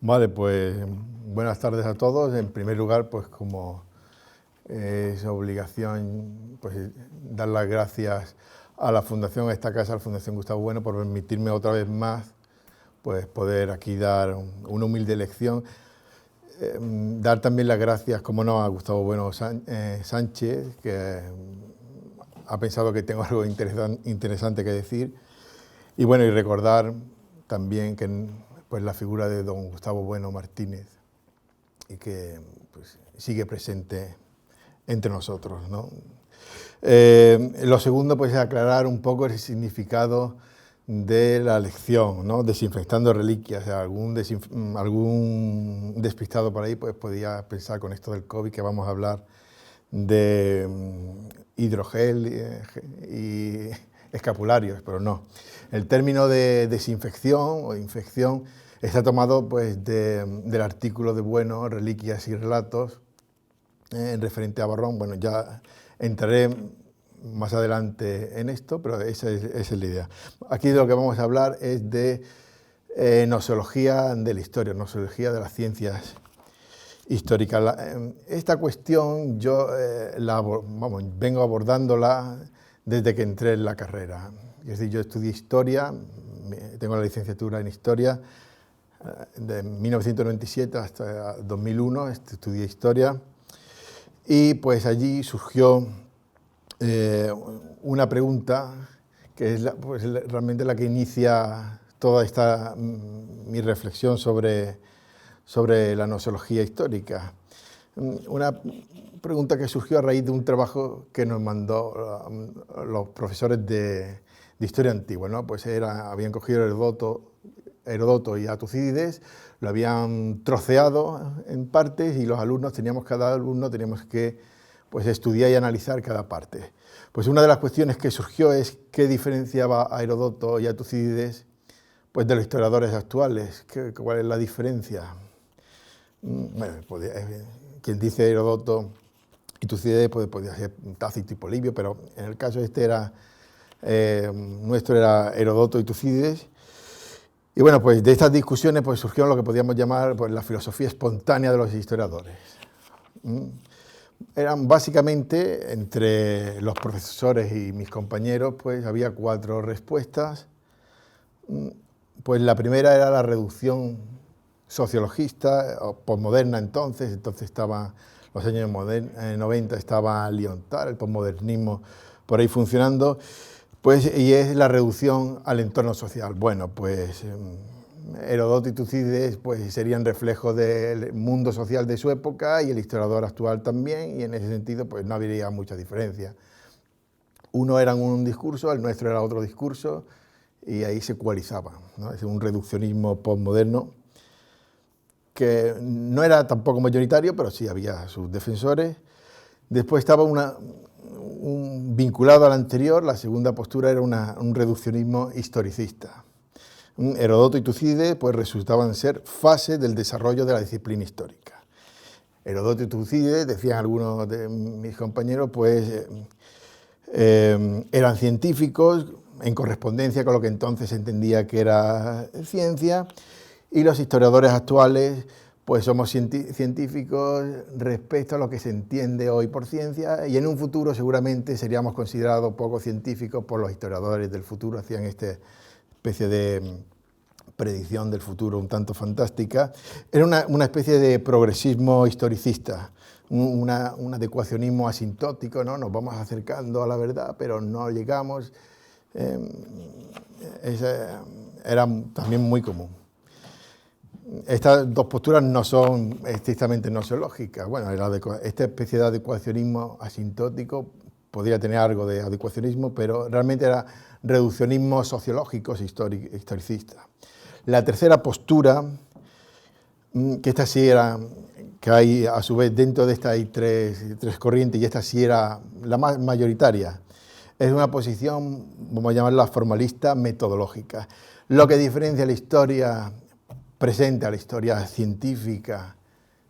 Vale, pues buenas tardes a todos. En primer lugar, pues como es obligación, pues dar las gracias a la Fundación, a esta casa, a la Fundación Gustavo Bueno, por permitirme otra vez más pues poder aquí dar una humilde lección. Dar también las gracias, como no, a Gustavo Bueno Sánchez, que ha pensado que tengo algo interesante que decir. Y bueno, y recordar también que pues la figura de don Gustavo Bueno Martínez y que pues, sigue presente entre nosotros, ¿no? Lo segundo, pues, es aclarar un poco el significado de la lección, ¿no? Desinfectando reliquias. O sea, algún despistado por ahí pues podía pensar con esto del COVID que vamos a hablar de hidrogel y escapularios, pero no. El término de desinfección o infección está tomado pues, del artículo de Bueno, Reliquias y Relatos, referente a Borrón. Bueno, ya entraré más adelante en esto, pero esa es la idea. Aquí de lo que vamos a hablar es de nosología de la historia, nosología de las ciencias históricas. Esta cuestión yo vengo abordándola desde que entré en la carrera. Es decir, yo estudié historia, tengo la licenciatura en historia, de 1997 hasta 2001 estudié historia, y pues allí surgió una pregunta que es realmente la que inicia toda esta mi reflexión sobre la nosología histórica. Una pregunta que surgió a raíz de un trabajo que nos mandó los profesores de historia antigua, ¿no? Pues habían cogido Heródoto y a Tucídides, lo habían troceado en partes y cada alumno teníamos que pues, estudiar y analizar cada parte. Pues una de las cuestiones que surgió es qué diferenciaba a Heródoto y a Tucídides pues, de los historiadores actuales, cuál es la diferencia. Bueno, quien dice Heródoto y Tucídides pues, podía ser Tácito y Polibio, pero en el caso nuestro era Heródoto y Tucídides. Y bueno, pues de estas discusiones pues, surgió lo que podríamos llamar pues, la filosofía espontánea de los historiadores. Eran básicamente, entre los profesores y mis compañeros, pues había 4 respuestas. Pues la primera era la reducción sociologista, o posmoderna entonces estaba, los años 90 estaba Lyotard, el posmodernismo por ahí funcionando, pues, y es la reducción al entorno social. Bueno, pues Heródoto y Tucídides pues, serían reflejos del mundo social de su época y el historiador actual también, y en ese sentido pues, no habría mucha diferencia. Uno era un discurso, el nuestro era otro discurso, y ahí se ecualizaba, ¿no? Es un reduccionismo postmoderno que no era tampoco mayoritario, pero sí había sus defensores. Después estaba vinculado al anterior, la segunda postura era un reduccionismo historicista. Heródoto y Tucídides pues, resultaban ser fase del desarrollo de la disciplina histórica. Heródoto y Tucídides, decían algunos de mis compañeros, pues eran científicos en correspondencia con lo que entonces se entendía que era ciencia, y los historiadores actuales pues somos científicos respecto a lo que se entiende hoy por ciencia, y en un futuro seguramente seríamos considerados poco científicos por los historiadores del futuro. Hacían esta especie de predicción del futuro un tanto fantástica. Era una especie de progresismo historicista, un adecuacionismo asintótico, ¿no? Nos vamos acercando a la verdad, pero no llegamos. Era también muy común. Estas 2 posturas no son estrictamente gnosiológicas. Bueno, esta especie de adecuacionismo asintótico podría tener algo de adecuacionismo, pero realmente era reduccionismo sociológico historicista. La tercera postura, que esta sí era, que hay a su vez dentro de esta hay tres corrientes, y esta sí era la más mayoritaria, es una posición, vamos a llamarla formalista metodológica. Lo que diferencia la historia presente a la historia científica,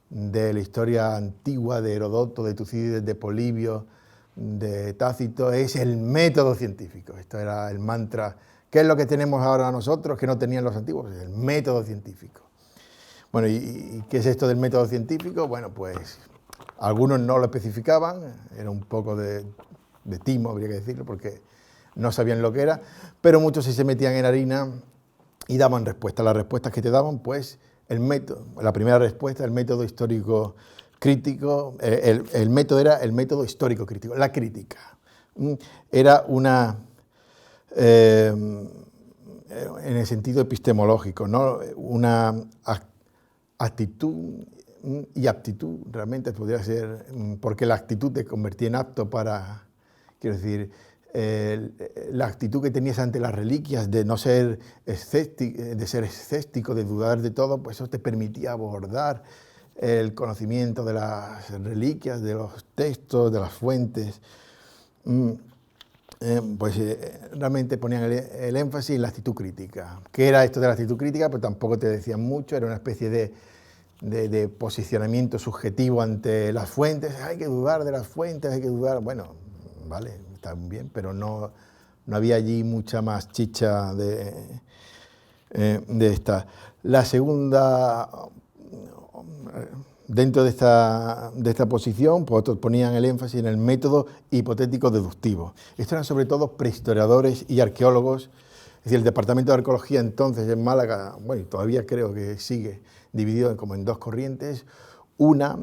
de la historia antigua de Heródoto, de Tucídides, de Polibio, de Tácito, es el método científico. Esto era el mantra. ¿Qué es lo que tenemos ahora nosotros que no tenían los antiguos? El método científico. Bueno, ¿y qué es esto del método científico? Bueno, pues algunos no lo especificaban, era un poco de timo, habría que decirlo, porque no sabían lo que era, pero muchos sí se metían en harina y daban respuestas. Las respuestas que te daban, pues, el método, la primera respuesta, el método histórico crítico, el método era el método histórico crítico, la crítica. Era una, en el sentido epistemológico, ¿no? Una actitud y aptitud, realmente podría ser, porque la actitud te convertía en apto para, quiero decir, la actitud que tenías ante las reliquias de no ser escéptico, de dudar de todo, pues eso te permitía abordar el conocimiento de las reliquias, de los textos, de las fuentes. Realmente ponían el énfasis en la actitud crítica. ¿Qué era esto de la actitud crítica? Pues tampoco te decían mucho, era una especie de posicionamiento subjetivo ante las fuentes. Hay que dudar de las fuentes, hay que dudar. Bueno, vale, está bien, pero no había allí mucha más chicha de esta. La segunda, dentro de esta posición, pues otros ponían el énfasis en el método hipotético deductivo. Estos eran sobre todo prehistoriadores y arqueólogos. Es decir, el Departamento de Arqueología entonces en Málaga, bueno, y todavía creo que sigue dividido como en dos corrientes. Una,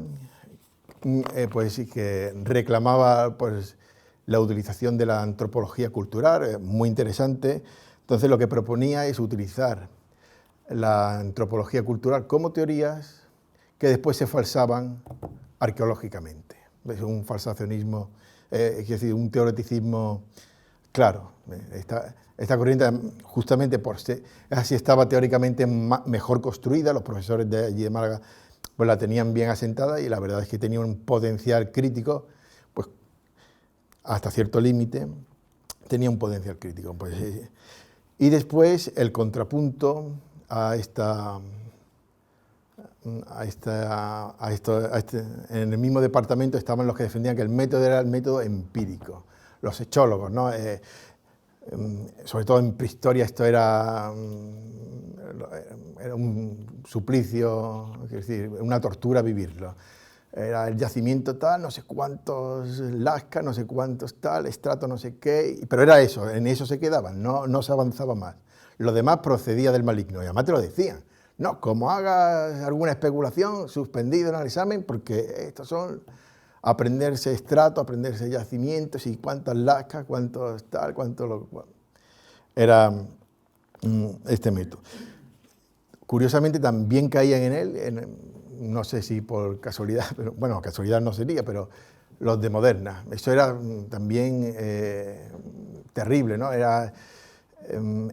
pues sí, que reclamaba pues, la utilización de la antropología cultural, muy interesante. Entonces lo que proponía es utilizar la antropología cultural como teorías que después se falsaban arqueológicamente. Es un falsacionismo, es decir, un teoreticismo claro. Esta corriente, justamente por ser, así estaba teóricamente mejor construida, los profesores de allí de Málaga pues la tenían bien asentada y la verdad es que tenía un potencial crítico, pues hasta cierto límite tenía un potencial crítico. Pues, y después el contrapunto en el mismo departamento estaban los que defendían que el método era el método empírico, los echólogos, ¿no? Sobre todo en prehistoria esto era un suplicio, es decir, una tortura vivirlo. Era el yacimiento tal, no sé cuántos lascas, no sé cuántos tal, estrato no sé qué, pero era eso, en eso se quedaban, no se avanzaba más. Lo demás procedía del maligno, y además te lo decían. No, como hagas alguna especulación, suspendido en el examen, porque estos son aprenderse estrato, aprenderse yacimientos y cuántas lascas, cuántos tal, cuánto lo... Era este método. Curiosamente también caían en él, no sé si por casualidad, pero bueno, casualidad no sería, pero los de Moderna. Eso era también terrible, ¿no? Era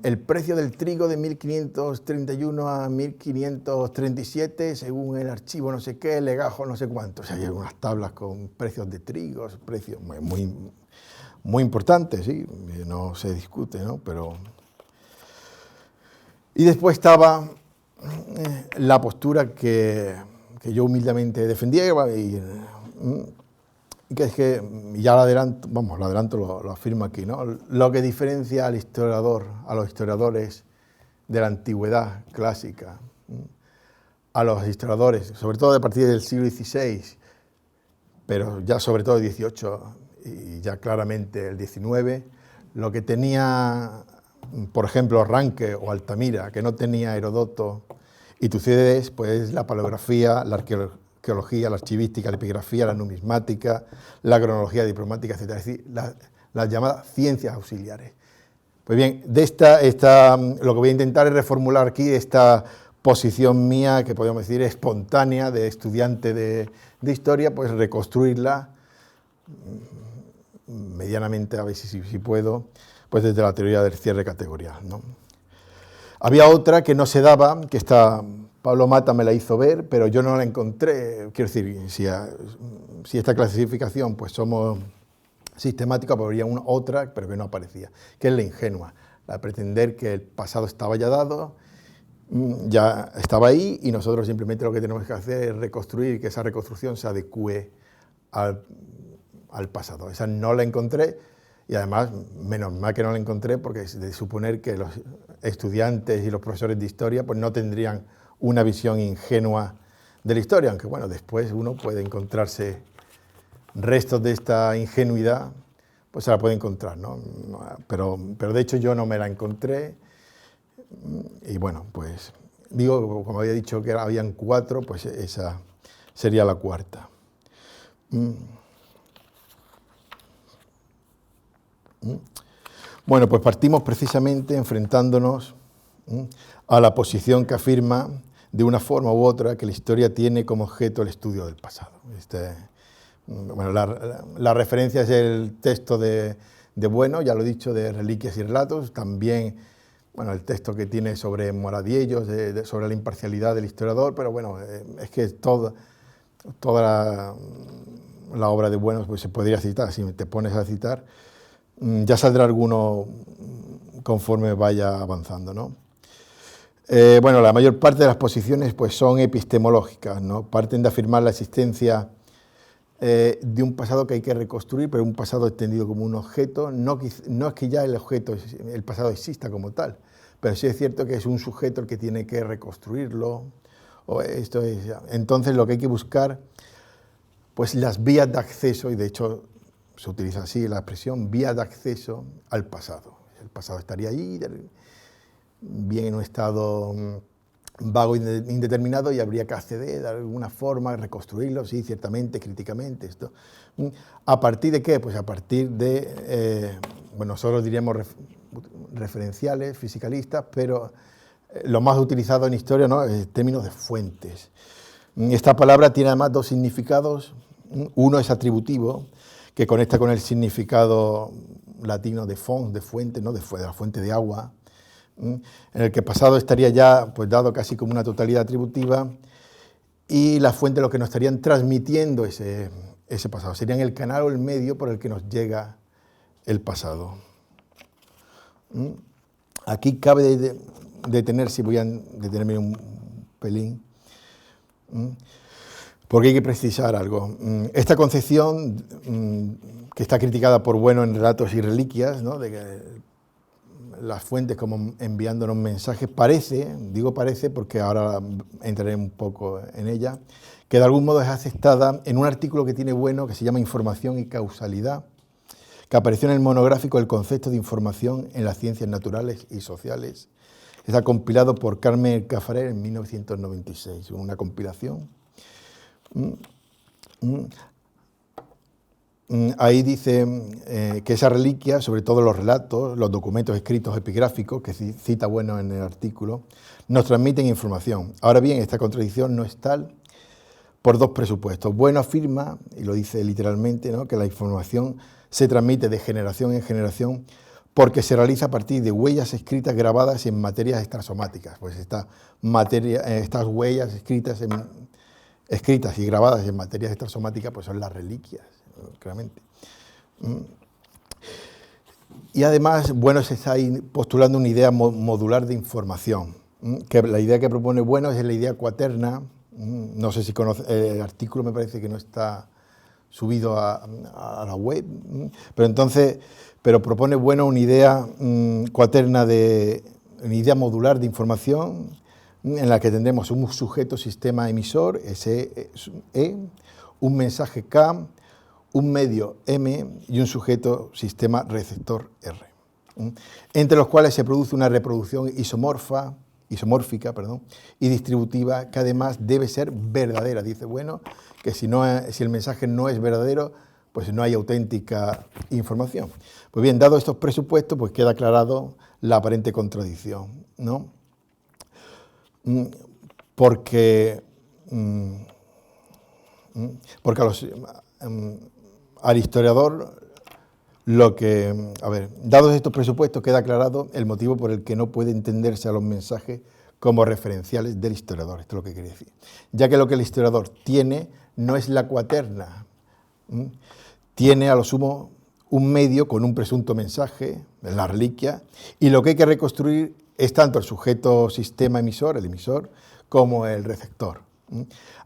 el precio del trigo de 1531 a 1537, según el archivo no sé qué, legajo no sé cuánto. O sea, hay unas tablas con precios de trigo, precios muy importantes, sí, no se discute, ¿no? Pero... Y después estaba la postura que yo humildemente defendía y que es que, ya lo adelanto, lo afirmo aquí, ¿no? Lo que diferencia al historiador, a los historiadores de la antigüedad clásica, a los historiadores, sobre todo a partir del siglo XVI, pero ya sobre todo el XVIII y ya claramente el XIX, lo que tenía, por ejemplo, Ranke o Altamira, que no tenía Herodoto, y Tucídides, pues la paleografía, la arqueología, la archivística, la epigrafía, la numismática, la cronología diplomática, etc. Es decir, las llamadas ciencias auxiliares. Pues bien, lo que voy a intentar es reformular aquí esta posición mía, que podemos decir espontánea, de estudiante de historia, pues reconstruirla medianamente, a ver si puedo, pues desde la teoría del cierre categorial, ¿no? Había otra que no se daba, que Pablo Mata me la hizo ver, pero yo no la encontré. Quiero decir, si esta clasificación pues somos sistemáticos, pues habría otra, pero que no aparecía, que es la ingenua, la de pretender que el pasado estaba ya dado, ya estaba ahí, y nosotros simplemente lo que tenemos que hacer es reconstruir, y que esa reconstrucción se adecue al pasado. Esa no la encontré. Y además, menos mal que no la encontré, porque es de suponer que los estudiantes y los profesores de historia pues no tendrían una visión ingenua de la historia, aunque bueno, después uno puede encontrarse restos de esta ingenuidad, pues se la puede encontrar, ¿no? Pero de hecho yo no me la encontré, y bueno, pues digo, como había dicho que habían 4, pues esa sería la 4ª. Bueno, pues partimos precisamente enfrentándonos a la posición que afirma de una forma u otra que la historia tiene como objeto el estudio del pasado. Bueno, la referencia es el texto de Bueno, ya lo he dicho, de Reliquias y Relatos, también bueno, el texto que tiene sobre Moradiellos, sobre la imparcialidad del historiador, pero bueno, es que toda la obra de Bueno pues se podría citar, si te pones a citar, ya saldrá alguno conforme vaya avanzando, ¿no? Bueno, la mayor parte de las posiciones pues, son epistemológicas, ¿no? Parten de afirmar la existencia de un pasado que hay que reconstruir, pero un pasado entendido como un objeto. No es que ya el pasado exista como tal, pero sí es cierto que es un sujeto el que tiene que reconstruirlo. Entonces lo que hay que buscar, pues las vías de acceso, y de hecho se utiliza así la expresión, vías de acceso al pasado. El pasado estaría allí, bien en un estado vago e indeterminado, y habría que acceder de alguna forma, reconstruirlo, sí, ciertamente, críticamente. Esto. ¿A partir de qué? Pues a partir de, bueno, nosotros diríamos referenciales, fisicalistas, pero lo más utilizado en historia, ¿no?, es el término de fuentes. Esta palabra tiene además 2 significados. Uno es atributivo, que conecta con el significado latino de fons, de fuente, ¿no?, de la fuente de agua, en el que el pasado estaría ya pues, dado casi como una totalidad atributiva, y la fuente lo que nos estarían transmitiendo ese pasado, serían el canal o el medio por el que nos llega el pasado. Aquí cabe detenerse, voy a detenerme un pelín, porque hay que precisar algo. Esta concepción, que está criticada por Bueno en Relatos y Reliquias, ¿no?, de que las fuentes como enviándonos mensajes, digo parece porque ahora entraré un poco en ella, que de algún modo es aceptada en un artículo que tiene Bueno que se llama Información y Causalidad, que apareció en el monográfico El concepto de información en las ciencias naturales y sociales. Está compilado por Carmen Caffarel en 1996, una compilación. Ahí dice que esa reliquia, sobre todo los relatos, los documentos escritos epigráficos, que cita Bueno en el artículo, nos transmiten información. Ahora bien, esta contradicción no es tal por 2 presupuestos. Bueno afirma, y lo dice literalmente, ¿no?, que la información se transmite de generación en generación porque se realiza a partir de huellas escritas grabadas en materias extrasomáticas. Pues estas huellas escritas y grabadas en materias extrasomáticas pues son las reliquias, claramente. Y además, Bueno se está ahí postulando una idea modular de información, que la idea que propone Bueno es la idea cuaterna. No sé si conoce, el artículo me parece que no está subido a la web, pero propone Bueno una idea cuaterna, una idea modular de información, en la que tendremos un sujeto sistema emisor, E, un mensaje K, un medio M y un sujeto sistema receptor R, entre los cuales se produce una reproducción isomórfica, y distributiva, que además debe ser verdadera. Dice Bueno que si el mensaje no es verdadero, pues no hay auténtica información. Pues bien, dado estos presupuestos, pues queda aclarado la aparente contradicción, ¿no? Porque al historiador dados estos presupuestos, queda aclarado el motivo por el que no puede entenderse a los mensajes como referenciales del historiador. Esto es lo que quería decir. Ya que lo que el historiador tiene no es la cuaterna, tiene a lo sumo un medio con un presunto mensaje, la reliquia, y lo que hay que reconstruir es tanto el sujeto sistema emisor, el emisor, como el receptor.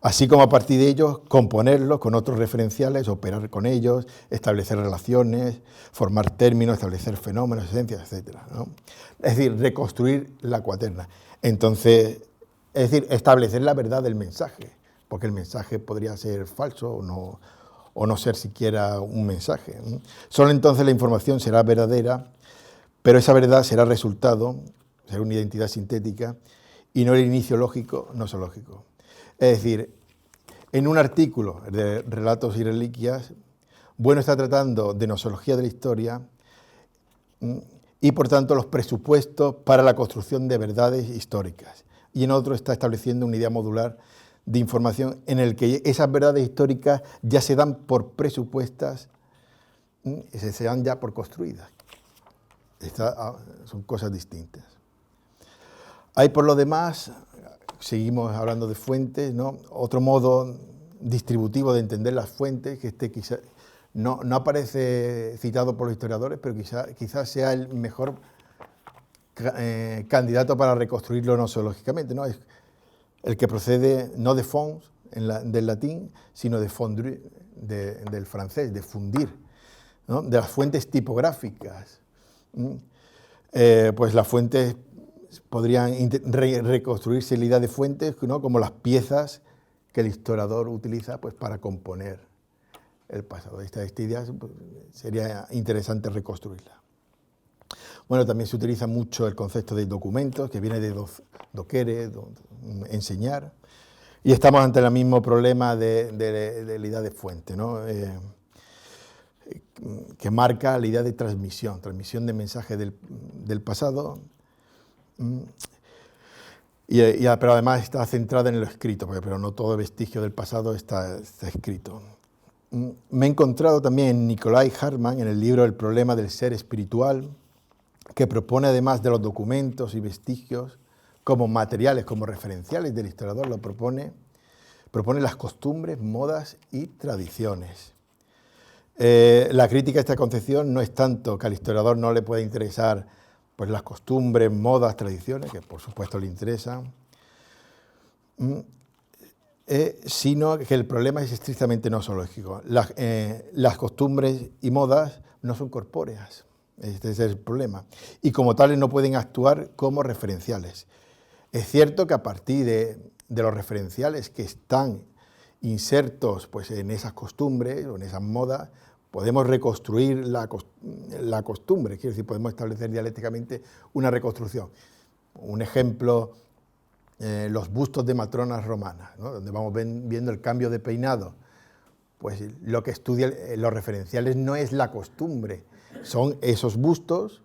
Así como a partir de ellos componerlos con otros referenciales, operar con ellos, establecer relaciones, formar términos, establecer fenómenos, esencias, etc., ¿no? Es decir, reconstruir la cuaterna. Entonces, Es decir, establecer la verdad del mensaje, porque el mensaje podría ser falso o no ser siquiera un mensaje. Solo entonces la información será verdadera, pero esa verdad será resultado, será una identidad sintética, y no el inicio lógico, nosológico. Es decir, en un artículo de Relatos y Reliquias, Bueno está tratando de nosología de la historia y, por tanto, los presupuestos para la construcción de verdades históricas. Y en otro está estableciendo una idea modular de información en el que esas verdades históricas ya se dan por presupuestas, se dan ya por construidas. Son cosas distintas. Hay, por lo demás, seguimos hablando de fuentes, ¿no? Otro modo distributivo de entender las fuentes, que quizá no aparece citado por los historiadores, pero quizás sea el mejor candidato para reconstruirlo nosológicamente, ¿no? Es el que procede no de fons, del latín, sino de fondre, del francés, de fundir, ¿no? De las fuentes tipográficas. Pues las fuentes podrían reconstruirse la idea de fuentes, ¿no? Como las piezas que el historiador utiliza pues, para componer el pasado. Esta idea pues, sería interesante reconstruirla. Bueno, también se utiliza mucho el concepto de documentos, que viene de docere, enseñar, y estamos ante el mismo problema de la idea de fuente, ¿no? Que marca la idea de transmisión de mensaje del pasado, pero además está centrada en lo escrito, pero no todo vestigio del pasado está escrito. Me he encontrado también en Nikolai Hartmann, en el libro El problema del ser espiritual, que propone, además de los documentos y vestigios, como materiales, como referenciales del historiador, propone las costumbres, modas y tradiciones. La crítica a esta concepción no es tanto que al historiador no le pueda interesar pues, las costumbres, modas, tradiciones, que por supuesto le interesan, sino que el problema es estrictamente nosológico. Las costumbres y modas no son corpóreas, este es el problema, y como tales no pueden actuar como referenciales. Es cierto que a partir de los referenciales que están insertos pues, en esas costumbres o en esas modas, podemos reconstruir la costumbre, quiero decir, podemos establecer dialécticamente una reconstrucción. Un ejemplo, los bustos de matronas romanas, ¿no? Donde vamos viendo el cambio de peinado. Pues lo que estudia los referenciales no es la costumbre, son esos bustos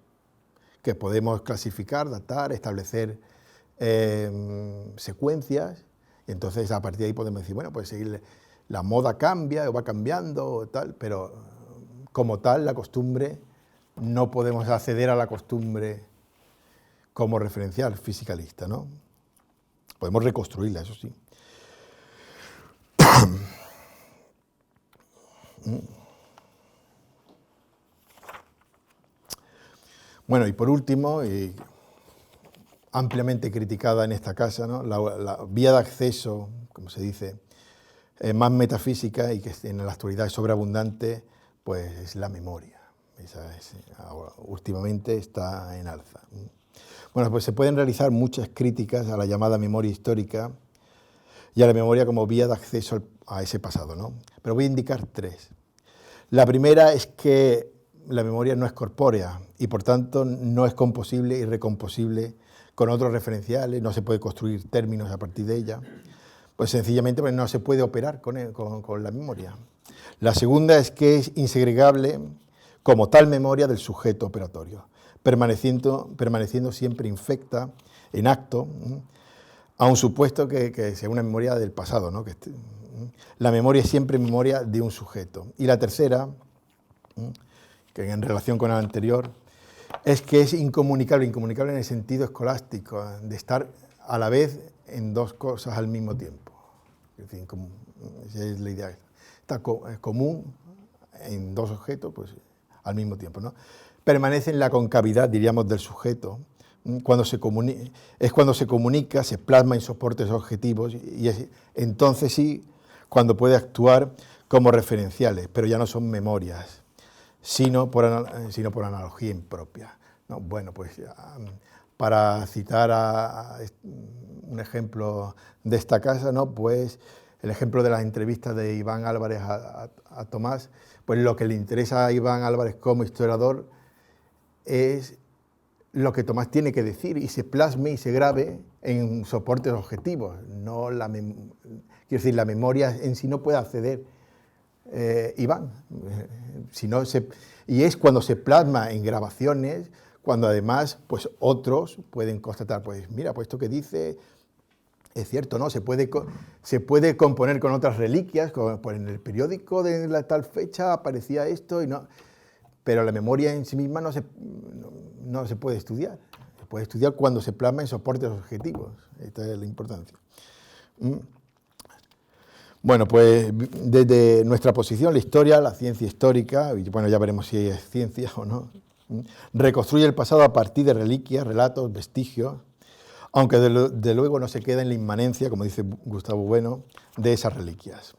que podemos clasificar, datar, establecer secuencias, y entonces a partir de ahí podemos decir, bueno, pues la moda cambia o va cambiando o tal, pero como tal la costumbre, no podemos acceder a la costumbre como referencial fisicalista, ¿no? Podemos reconstruirla, eso sí. Bueno, y por último, ampliamente criticada en esta casa, ¿no? La vía de acceso, como se dice, más metafísica y que en la actualidad es sobreabundante, pues es la memoria. Ahora, últimamente está en alza. Bueno, pues se pueden realizar muchas críticas a la llamada memoria histórica y a la memoria como vía de acceso a ese pasado, ¿no? Pero voy a indicar tres. La primera es que la memoria no es corpórea y por tanto no es composible y recomposible con otros referenciales, no se puede construir términos a partir de ella, pues sencillamente pues no se puede operar con la memoria. La segunda es que es insegregable como tal memoria del sujeto operatorio, permaneciendo siempre infecta, en acto, aun supuesto que sea una memoria del pasado, ¿no? La memoria es siempre memoria de un sujeto. Y la tercera, que en relación con la anterior, es que es incomunicable en el sentido escolástico, de estar a la vez en dos cosas al mismo tiempo. En fin, esa es la idea. Está común en dos objetos pues, al mismo tiempo, ¿no? Permanece en la concavidad, diríamos, del sujeto. Cuando se comunica, se plasma en soportes objetivos y entonces sí, cuando puede actuar como referenciales, pero ya no son memorias, sino por analogía impropia, ¿no? Bueno, pues para citar un ejemplo de esta casa, ¿no? Pues el ejemplo de las entrevistas de Iván Álvarez a Tomás, pues lo que le interesa a Iván Álvarez como historiador es lo que Tomás tiene que decir y se plasme y se grabe en soportes objetivos. No quiero decir, la memoria en sí no puede acceder Iván. Y es cuando se plasma en grabaciones, cuando además pues otros pueden constatar, pues mira, pues esto que dice es cierto, ¿no? Se puede componer con otras reliquias, como pues en el periódico de la tal fecha aparecía esto y no. Pero la memoria en sí misma no se puede estudiar. Se puede estudiar cuando se plasma en soportes objetivos. Esta es la importancia. Bueno, pues desde nuestra posición, la historia, la ciencia histórica, y bueno, ya veremos si es ciencia o no, reconstruye el pasado a partir de reliquias, relatos, vestigios, aunque de luego no se queda en la inmanencia, como dice Gustavo Bueno, de esas reliquias.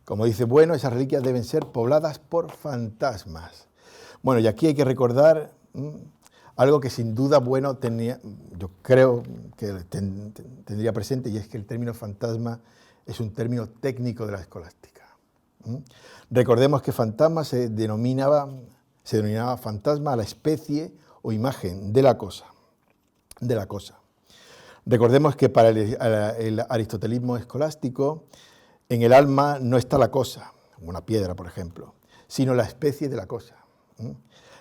Como dice Bueno, esas reliquias deben ser pobladas por fantasmas. Bueno, y aquí hay que recordar algo que sin duda Bueno tenía, yo creo que tendría presente, y es que el término fantasma es un término técnico de la escolástica. Recordemos que fantasma se denominaba fantasma a la especie o imagen de la cosa. Recordemos que para el aristotelismo escolástico, en el alma no está la cosa, una piedra, por ejemplo, sino la especie de la cosa.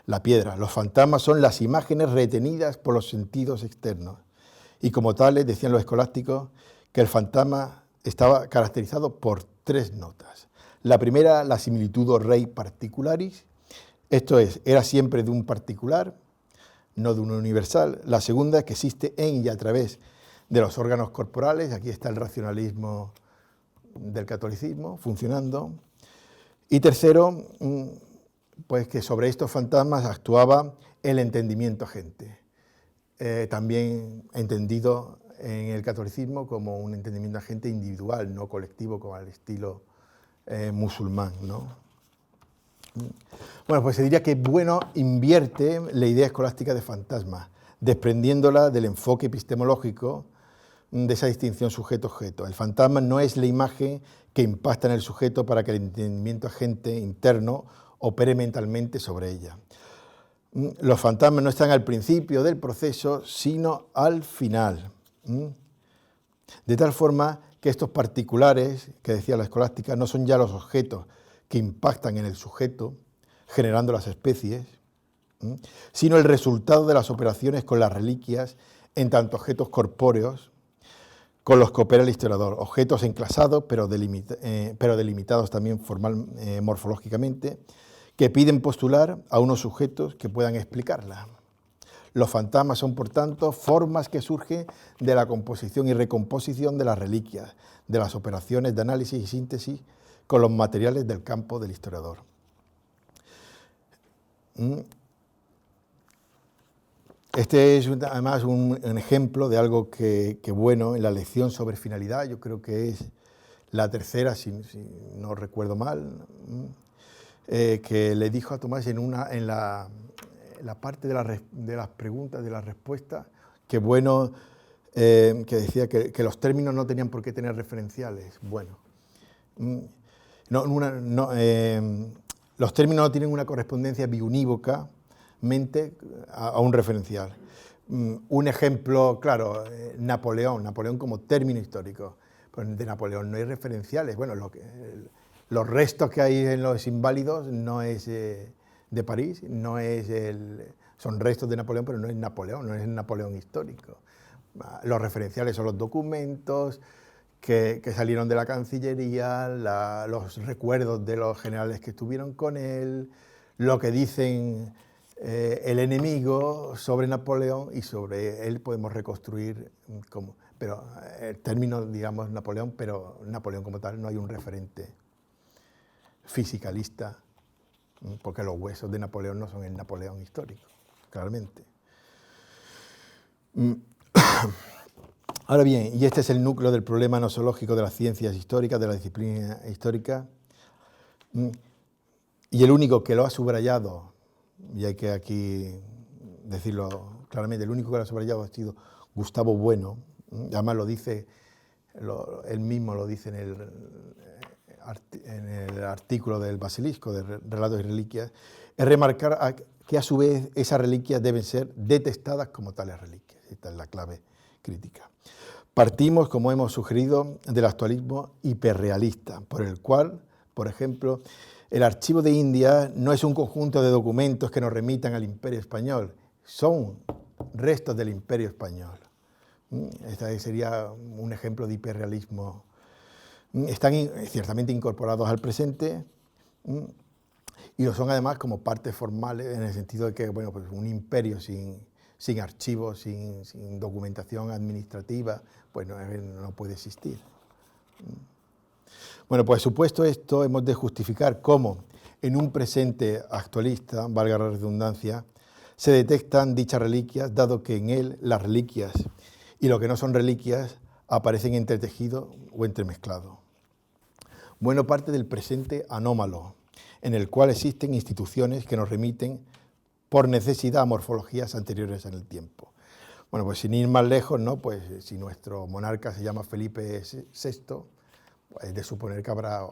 La piedra. Los fantasmas son las imágenes retenidas por los sentidos externos. Y como tales, decían los escolásticos, que el fantasma estaba caracterizado por 3 notas. La primera, la similitudo rei particularis, esto es, era siempre de un particular, no de un universal. La segunda, que existe en y a través de los órganos corporales, aquí está el racionalismo del catolicismo funcionando. Y tercero, pues que sobre estos fantasmas actuaba el entendimiento agente, también entendido en el catolicismo como un entendimiento agente individual, no colectivo, como al estilo musulmán, ¿no? Bueno, pues se diría que Bueno invierte la idea escolástica de fantasma, desprendiéndola del enfoque epistemológico de esa distinción sujeto-objeto. El fantasma no es la imagen que impacta en el sujeto para que el entendimiento agente interno opere mentalmente sobre ella. Los fantasmas no están al principio del proceso, sino al final. De tal forma que estos particulares, que decía la escolástica, no son ya los objetos que impactan en el sujeto, generando las especies, sino el resultado de las operaciones con las reliquias en tanto objetos corpóreos con los que opera el historiador, objetos enclasados pero delimitados también morfológicamente, que piden postular a unos sujetos que puedan explicarla. Los fantasmas son, por tanto, formas que surgen de la composición y recomposición de las reliquias, de las operaciones de análisis y síntesis con los materiales del campo del historiador. Este es además un ejemplo de algo que Bueno, en la lección sobre finalidad, yo creo que es la tercera, si no recuerdo mal, que le dijo a Tomás en la parte de las preguntas, de las respuestas, que Bueno, que decía que los términos no tenían por qué tener referenciales. Bueno, los términos no tienen una correspondencia biunívocamente a un referencial. Un ejemplo, claro, Napoleón como término histórico. Pues de Napoleón no hay referenciales. Bueno, los restos que hay en los Inválidos no es de París, son restos de Napoleón, pero no es el Napoleón histórico. Los referenciales son los documentos que salieron de la Cancillería, los recuerdos de los generales que estuvieron con él, lo que dicen el enemigo sobre Napoleón, y sobre él podemos reconstruir pero el término, digamos, Napoleón, pero Napoleón como tal no hay un referente fisicalista, porque los huesos de Napoleón no son el Napoleón histórico, claramente. Ahora bien, y este es el núcleo del problema nosológico de las ciencias históricas, de la disciplina histórica, y el único que lo ha subrayado, y hay que aquí decirlo claramente, el único que lo ha subrayado ha sido Gustavo Bueno, Además lo dice, él mismo lo dice en el artículo del Basilisco, de Relatos y Reliquias, es remarcar que a su vez esas reliquias deben ser detestadas como tales reliquias. Esta es la clave crítica. Partimos, como hemos sugerido, del actualismo hiperrealista, por el cual, por ejemplo, el archivo de India no es un conjunto de documentos que nos remitan al Imperio Español, son restos del Imperio Español. Este sería un ejemplo de hiperrealismo. Están ciertamente incorporados al presente y lo son además como partes formales, en el sentido de que, bueno, pues un imperio sin archivos, sin documentación administrativa, pues no puede existir. Bueno, pues supuesto esto, hemos de justificar cómo en un presente actualista, valga la redundancia, se detectan dichas reliquias, dado que en él las reliquias y lo que no son reliquias aparecen entretejidos o entremezclados. Bueno, parte del presente anómalo, en el cual existen instituciones que nos remiten por necesidad a morfologías anteriores en el tiempo. Bueno, pues sin ir más lejos, ¿no? Pues si nuestro monarca se llama Felipe VI, pues es de suponer que habrá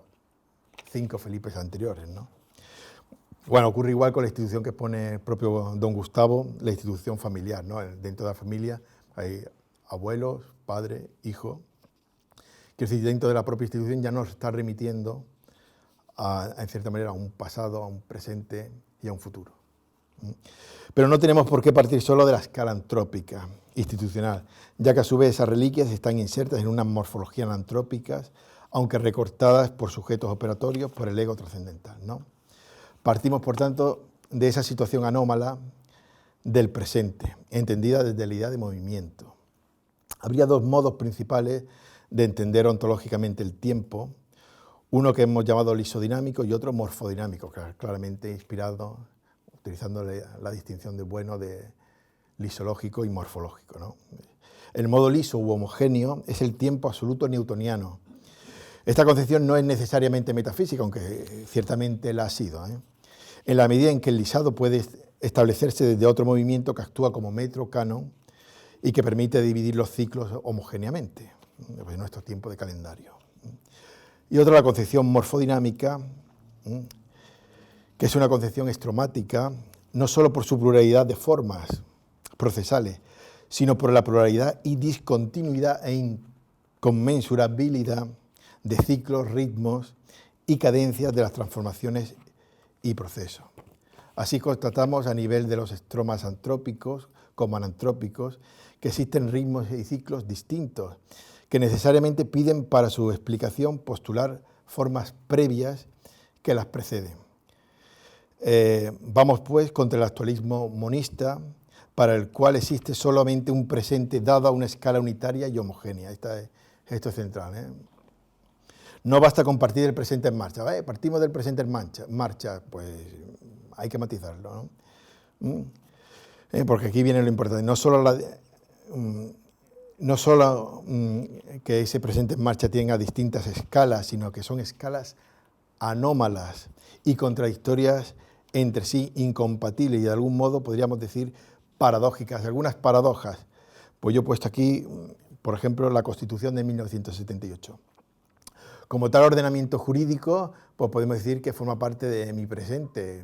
5 Felipes anteriores, ¿no? Bueno, ocurre igual con la institución que pone el propio don Gustavo, la institución familiar, ¿no? Dentro de la familia hay abuelos, padre, hijo. Quiero decir, dentro de la propia institución ya nos está remitiendo en cierta manera a un pasado, a un presente y a un futuro. Pero no tenemos por qué partir solo de la escala antrópica, institucional, ya que a su vez esas reliquias están insertas en unas morfologías antrópicas, aunque recortadas por sujetos operatorios por el ego trascendental, ¿no? Partimos, por tanto, de esa situación anómala del presente, entendida desde la idea de movimiento. Habría 2 modos principales de entender ontológicamente el tiempo, uno que hemos llamado lisodinámico y otro morfodinámico, claramente inspirado, utilizando la distinción de bueno de lisológico y morfológico, ¿no? El modo liso u homogéneo es el tiempo absoluto newtoniano. Esta concepción no es necesariamente metafísica, aunque ciertamente la ha sido, en la medida en que el lisado puede establecerse desde otro movimiento que actúa como metro canon y que permite dividir los ciclos homogéneamente, en nuestro tiempo de calendario. Y otra, la concepción morfodinámica, que es una concepción estromática, no solo por su pluralidad de formas procesales, sino por la pluralidad y discontinuidad e inconmensurabilidad de ciclos, ritmos y cadencias de las transformaciones y procesos. Así constatamos a nivel de los estromas antrópicos como anantrópicos que existen ritmos y ciclos distintos que necesariamente piden para su explicación postular formas previas que las preceden. Vamos pues contra el actualismo monista, para el cual existe solamente un presente dado a una escala unitaria y homogénea. Esto es central, No basta con partir del presente en marcha. Partimos del presente en marcha, pues hay que matizarlo, ¿no? Porque aquí viene lo importante. No solo que ese presente en marcha tenga distintas escalas, sino que son escalas anómalas y contradictorias entre sí, incompatibles y de algún modo podríamos decir paradójicas. Algunas paradojas, pues yo he puesto aquí, por ejemplo, la Constitución de 1978. Como tal ordenamiento jurídico, pues podemos decir que forma parte de mi presente.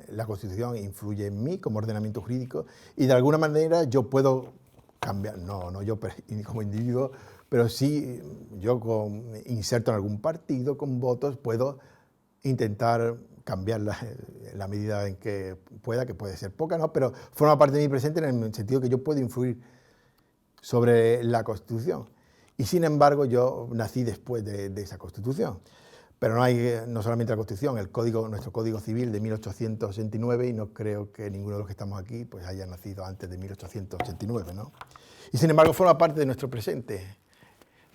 La Constitución influye en mí como ordenamiento jurídico y de alguna manera yo puedo cambiar, no yo como individuo, pero sí yo inserto en algún partido con votos puedo intentar cambiar la medida en que pueda, que puede ser poca, ¿no? Pero forma parte de mi presente en el sentido que yo puedo influir sobre la Constitución. Y sin embargo yo nací después de esa Constitución. Pero no solamente la Constitución, nuestro Código Civil de 1889, y no creo que ninguno de los que estamos aquí pues haya nacido antes de 1889, ¿no? Y sin embargo forma parte de nuestro presente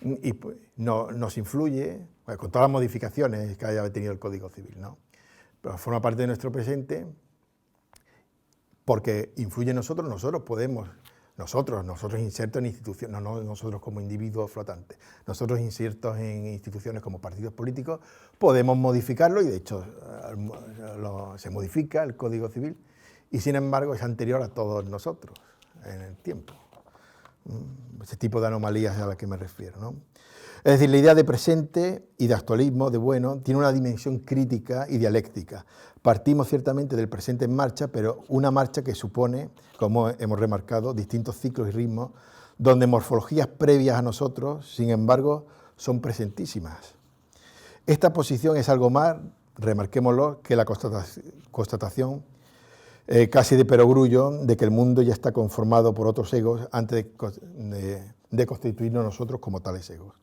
y pues, nos influye, pues, con todas las modificaciones que haya tenido el Código Civil, ¿no? Pero forma parte de nuestro presente porque influye en nosotros, nosotros insertos en instituciones, no nosotros como individuos flotantes, nosotros insertos en instituciones como partidos políticos, podemos modificarlo y de hecho se modifica el Código Civil y sin embargo es anterior a todos nosotros en el tiempo. ese tipo de anomalías a las que me refiero, ¿no? Es decir, la idea de presente y de actualismo, de bueno, tiene una dimensión crítica y dialéctica. Partimos ciertamente del presente en marcha, pero una marcha que supone, como hemos remarcado, distintos ciclos y ritmos, donde morfologías previas a nosotros, sin embargo, son presentísimas. Esta posición es algo más, remarquémoslo, que la constatación casi de perogrullo de que el mundo ya está conformado por otros egos antes de constituirnos nosotros como tales egos.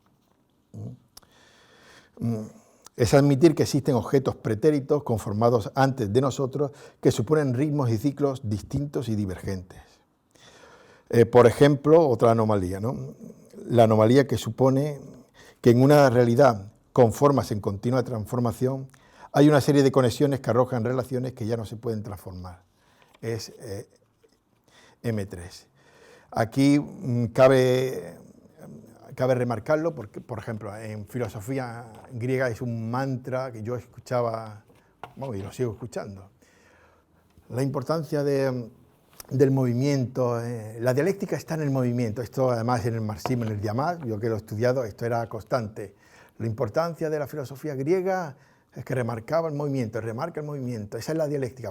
Es admitir que existen objetos pretéritos conformados antes de nosotros que suponen ritmos y ciclos distintos y divergentes. Por ejemplo, otra anomalía, ¿no? La anomalía que supone que en una realidad con formas en continua transformación hay una serie de conexiones que arrojan relaciones que ya no se pueden transformar. Es M3. Aquí cabe remarcarlo porque, por ejemplo, en filosofía griega es un mantra que yo escuchaba, bueno, y lo sigo escuchando. La importancia del movimiento, la dialéctica está en el movimiento, esto además en el marxismo, en el Diamant, yo que lo he estudiado, esto era constante. La importancia de la filosofía griega es que remarcaba el movimiento, remarca el movimiento, esa es la dialéctica,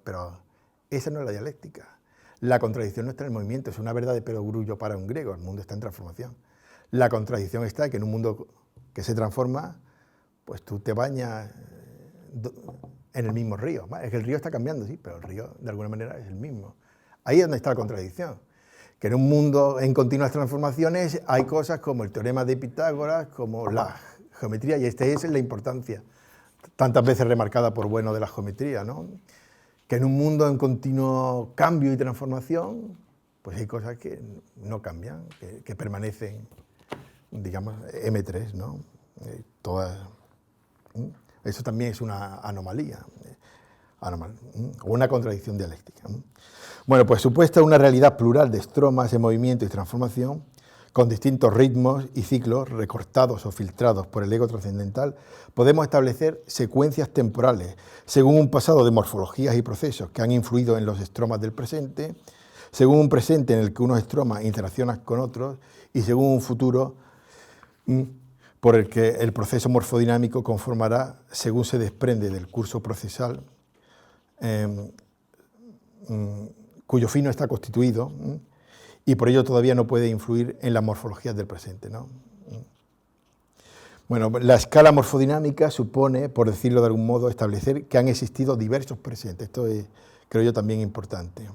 pero esa no es la dialéctica. La contradicción no está en el movimiento, es una verdad de perogrullo para un griego, el mundo está en transformación. La contradicción está en que en un mundo que se transforma, pues tú te bañas en el mismo río. Es que el río está cambiando, sí, pero el río de alguna manera es el mismo. Ahí es donde está la contradicción. Que en un mundo en continuas transformaciones hay cosas como el teorema de Pitágoras, como la geometría, y esta es la importancia, tantas veces remarcada por Bueno de la geometría, ¿no? Que en un mundo en continuo cambio y transformación, pues hay cosas que no cambian, que permanecen, digamos, M3, ¿no? Eso también es una anomalía, o una contradicción dialéctica. Bueno, pues supuesta una realidad plural de estromas de movimiento y transformación, con distintos ritmos y ciclos recortados o filtrados por el ego trascendental, podemos establecer secuencias temporales según un pasado de morfologías y procesos que han influido en los estromas del presente, según un presente en el que unos estromas interaccionan con otros y según un futuro por el que el proceso morfodinámico conformará según se desprende del curso procesal cuyo fin no está constituido y por ello todavía no puede influir en las morfologías del presente, ¿no? Bueno, la escala morfodinámica supone, por decirlo de algún modo, establecer que han existido diversos presentes. Esto es, creo yo, también importante.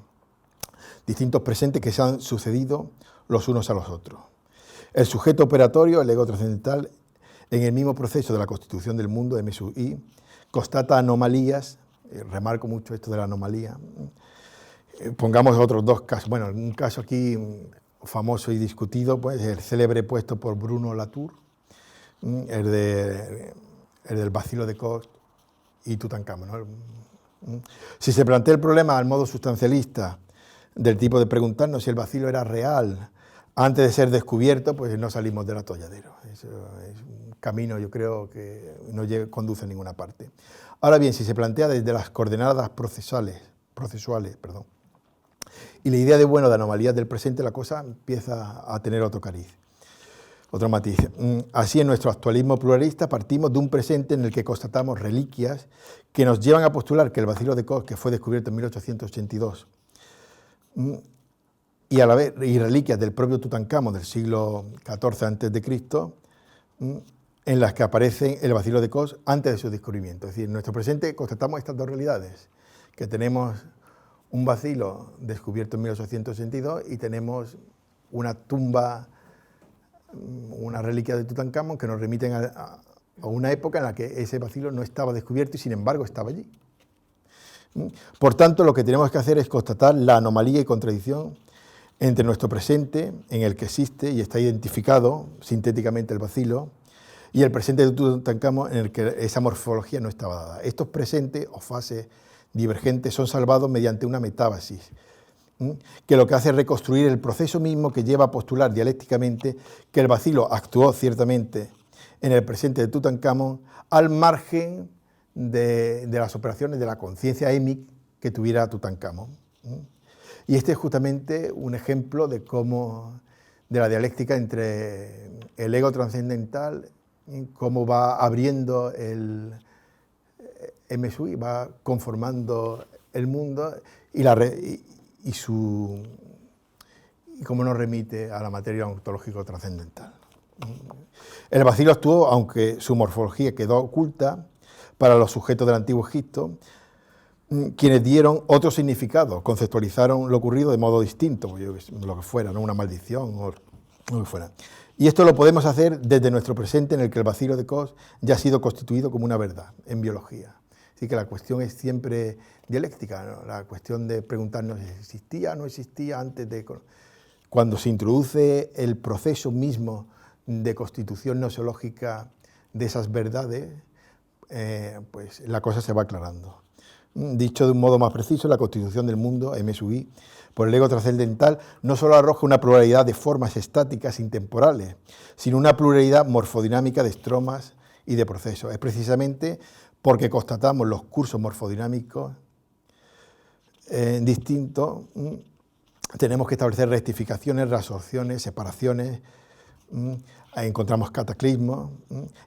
Distintos presentes que se han sucedido los unos a los otros. El sujeto operatorio, el ego trascendental, en el mismo proceso de la constitución del mundo, M sub I, constata anomalías, remarco mucho esto de la anomalía. Pongamos otros dos casos. Bueno, un caso aquí famoso y discutido, pues el célebre puesto por Bruno Latour, el del bacilo de Koch y Tutankamón, ¿no? Si se plantea el problema al modo sustancialista, del tipo de preguntarnos si el bacilo era real antes de ser descubierto, pues no salimos del atolladero. Eso es un camino, yo creo, que no conduce a ninguna parte. Ahora bien, si se plantea desde las coordenadas procesuales, y la idea de bueno de anomalías del presente, la cosa empieza a tener otro cariz, otro matiz. Así, en nuestro actualismo pluralista partimos de un presente en el que constatamos reliquias que nos llevan a postular que el bacilo de Koch, que fue descubierto en 1882, y a la vez y reliquias del propio Tutankamón del siglo XIV a.C., en las que aparece el bacilo de Koch antes de su descubrimiento. Es decir, en nuestro presente constatamos estas dos realidades, que tenemos un bacilo descubierto en 1882 y tenemos una tumba, una reliquia de Tutankamón que nos remiten a una época en la que ese bacilo no estaba descubierto y sin embargo estaba allí. Por tanto, lo que tenemos que hacer es constatar la anomalía y contradicción entre nuestro presente, en el que existe y está identificado sintéticamente el bacilo, y el presente de Tutankamón, en el que esa morfología no estaba dada. Estos presentes o fases divergentes son salvados mediante una metábasis, que lo que hace es reconstruir el proceso mismo que lleva a postular dialécticamente que el bacilo actuó ciertamente en el presente de Tutankamón al margen de las operaciones de la conciencia émic que tuviera Tutankamón. Y este es justamente un ejemplo de cómo de la dialéctica entre el ego trascendental, cómo va abriendo el MSUI, va conformando el mundo y cómo nos remite a la materia ontológico trascendental. El vacilo actuó, aunque su morfología quedó oculta para los sujetos del Antiguo Egipto, quienes dieron otro significado, conceptualizaron lo ocurrido de modo distinto, lo que fuera, ¿no? Una maldición o lo que fuera. Y esto lo podemos hacer desde nuestro presente, en el que el vacilo de Cos ya ha sido constituido como una verdad en biología. Así que la cuestión es siempre dialéctica, ¿no? La cuestión de preguntarnos si existía o no existía antes de... Cuando se introduce el proceso mismo de constitución nosológica de esas verdades, pues la cosa se va aclarando. Dicho de un modo más preciso, la constitución del mundo, MSUI, por el ego trascendental, no solo arroja una pluralidad de formas estáticas intemporales, sino una pluralidad morfodinámica de estromas y de procesos. Es precisamente porque constatamos los cursos morfodinámicos distintos, tenemos que establecer rectificaciones, reabsorciones, separaciones, encontramos cataclismos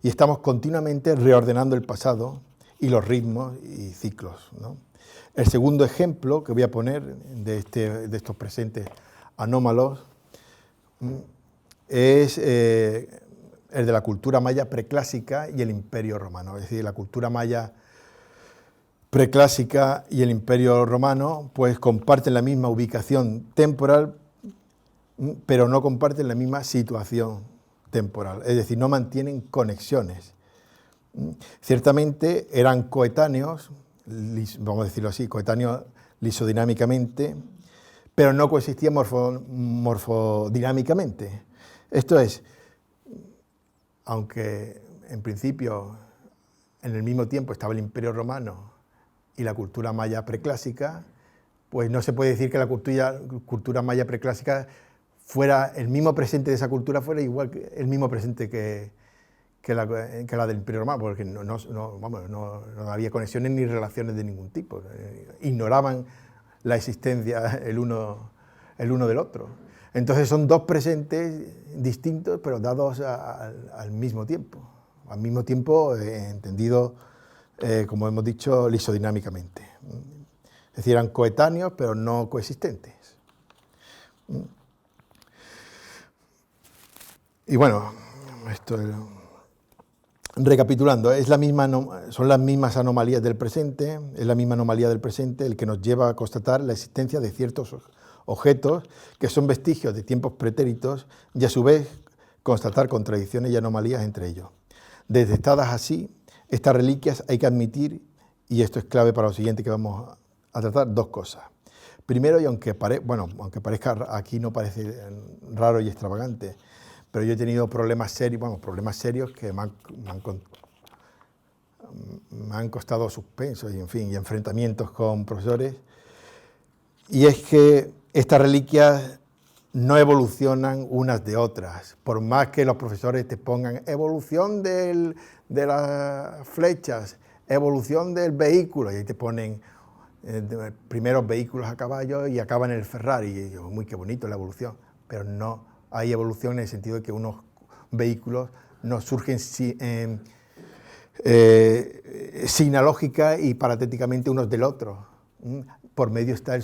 y estamos continuamente reordenando el pasado y los ritmos y ciclos, ¿no? El segundo ejemplo que voy a poner de estos presentes anómalos es el de la cultura maya preclásica y el Imperio Romano. Es decir, la cultura maya preclásica y el Imperio Romano pues comparten la misma ubicación temporal, pero no comparten la misma situación temporal, es decir, no mantienen conexiones. Ciertamente eran coetáneos, vamos a decirlo así, coetáneos lisodinámicamente, pero no coexistían morfodinámicamente. Esto es, aunque en principio en el mismo tiempo estaba el Imperio Romano y la cultura maya preclásica, pues no se puede decir que la cultura maya preclásica fuera, el mismo presente de esa cultura fuera igual que el mismo presente que la del Imperio Romano, porque no había conexiones ni relaciones de ningún tipo. Ignoraban la existencia el uno del otro. Entonces son dos presentes distintos, pero dados al mismo tiempo. Al mismo tiempo, entendido, como hemos dicho, lisodinámicamente. Es decir, eran coetáneos, pero no coexistentes. Y bueno, esto es... Recapitulando, son las mismas anomalías del presente, es la misma anomalía del presente el que nos lleva a constatar la existencia de ciertos objetos que son vestigios de tiempos pretéritos y a su vez constatar contradicciones y anomalías entre ellos. Detectadas así, estas reliquias hay que admitir, y esto es clave para lo siguiente que vamos a tratar, dos cosas. Primero, y aunque parezca aquí no parece raro y extravagante, pero yo he tenido problemas serios que me han costado suspensos y, en fin, y enfrentamientos con profesores, y es que estas reliquias no evolucionan unas de otras, por más que los profesores te pongan evolución de las flechas, evolución del vehículo, y ahí te ponen primeros vehículos a caballo y acaban en el Ferrari, y yo, muy qué bonito la evolución, pero no hay evolución en el sentido de que unos vehículos no surgen sinalógica y paratéticamente unos del otro. Por medio está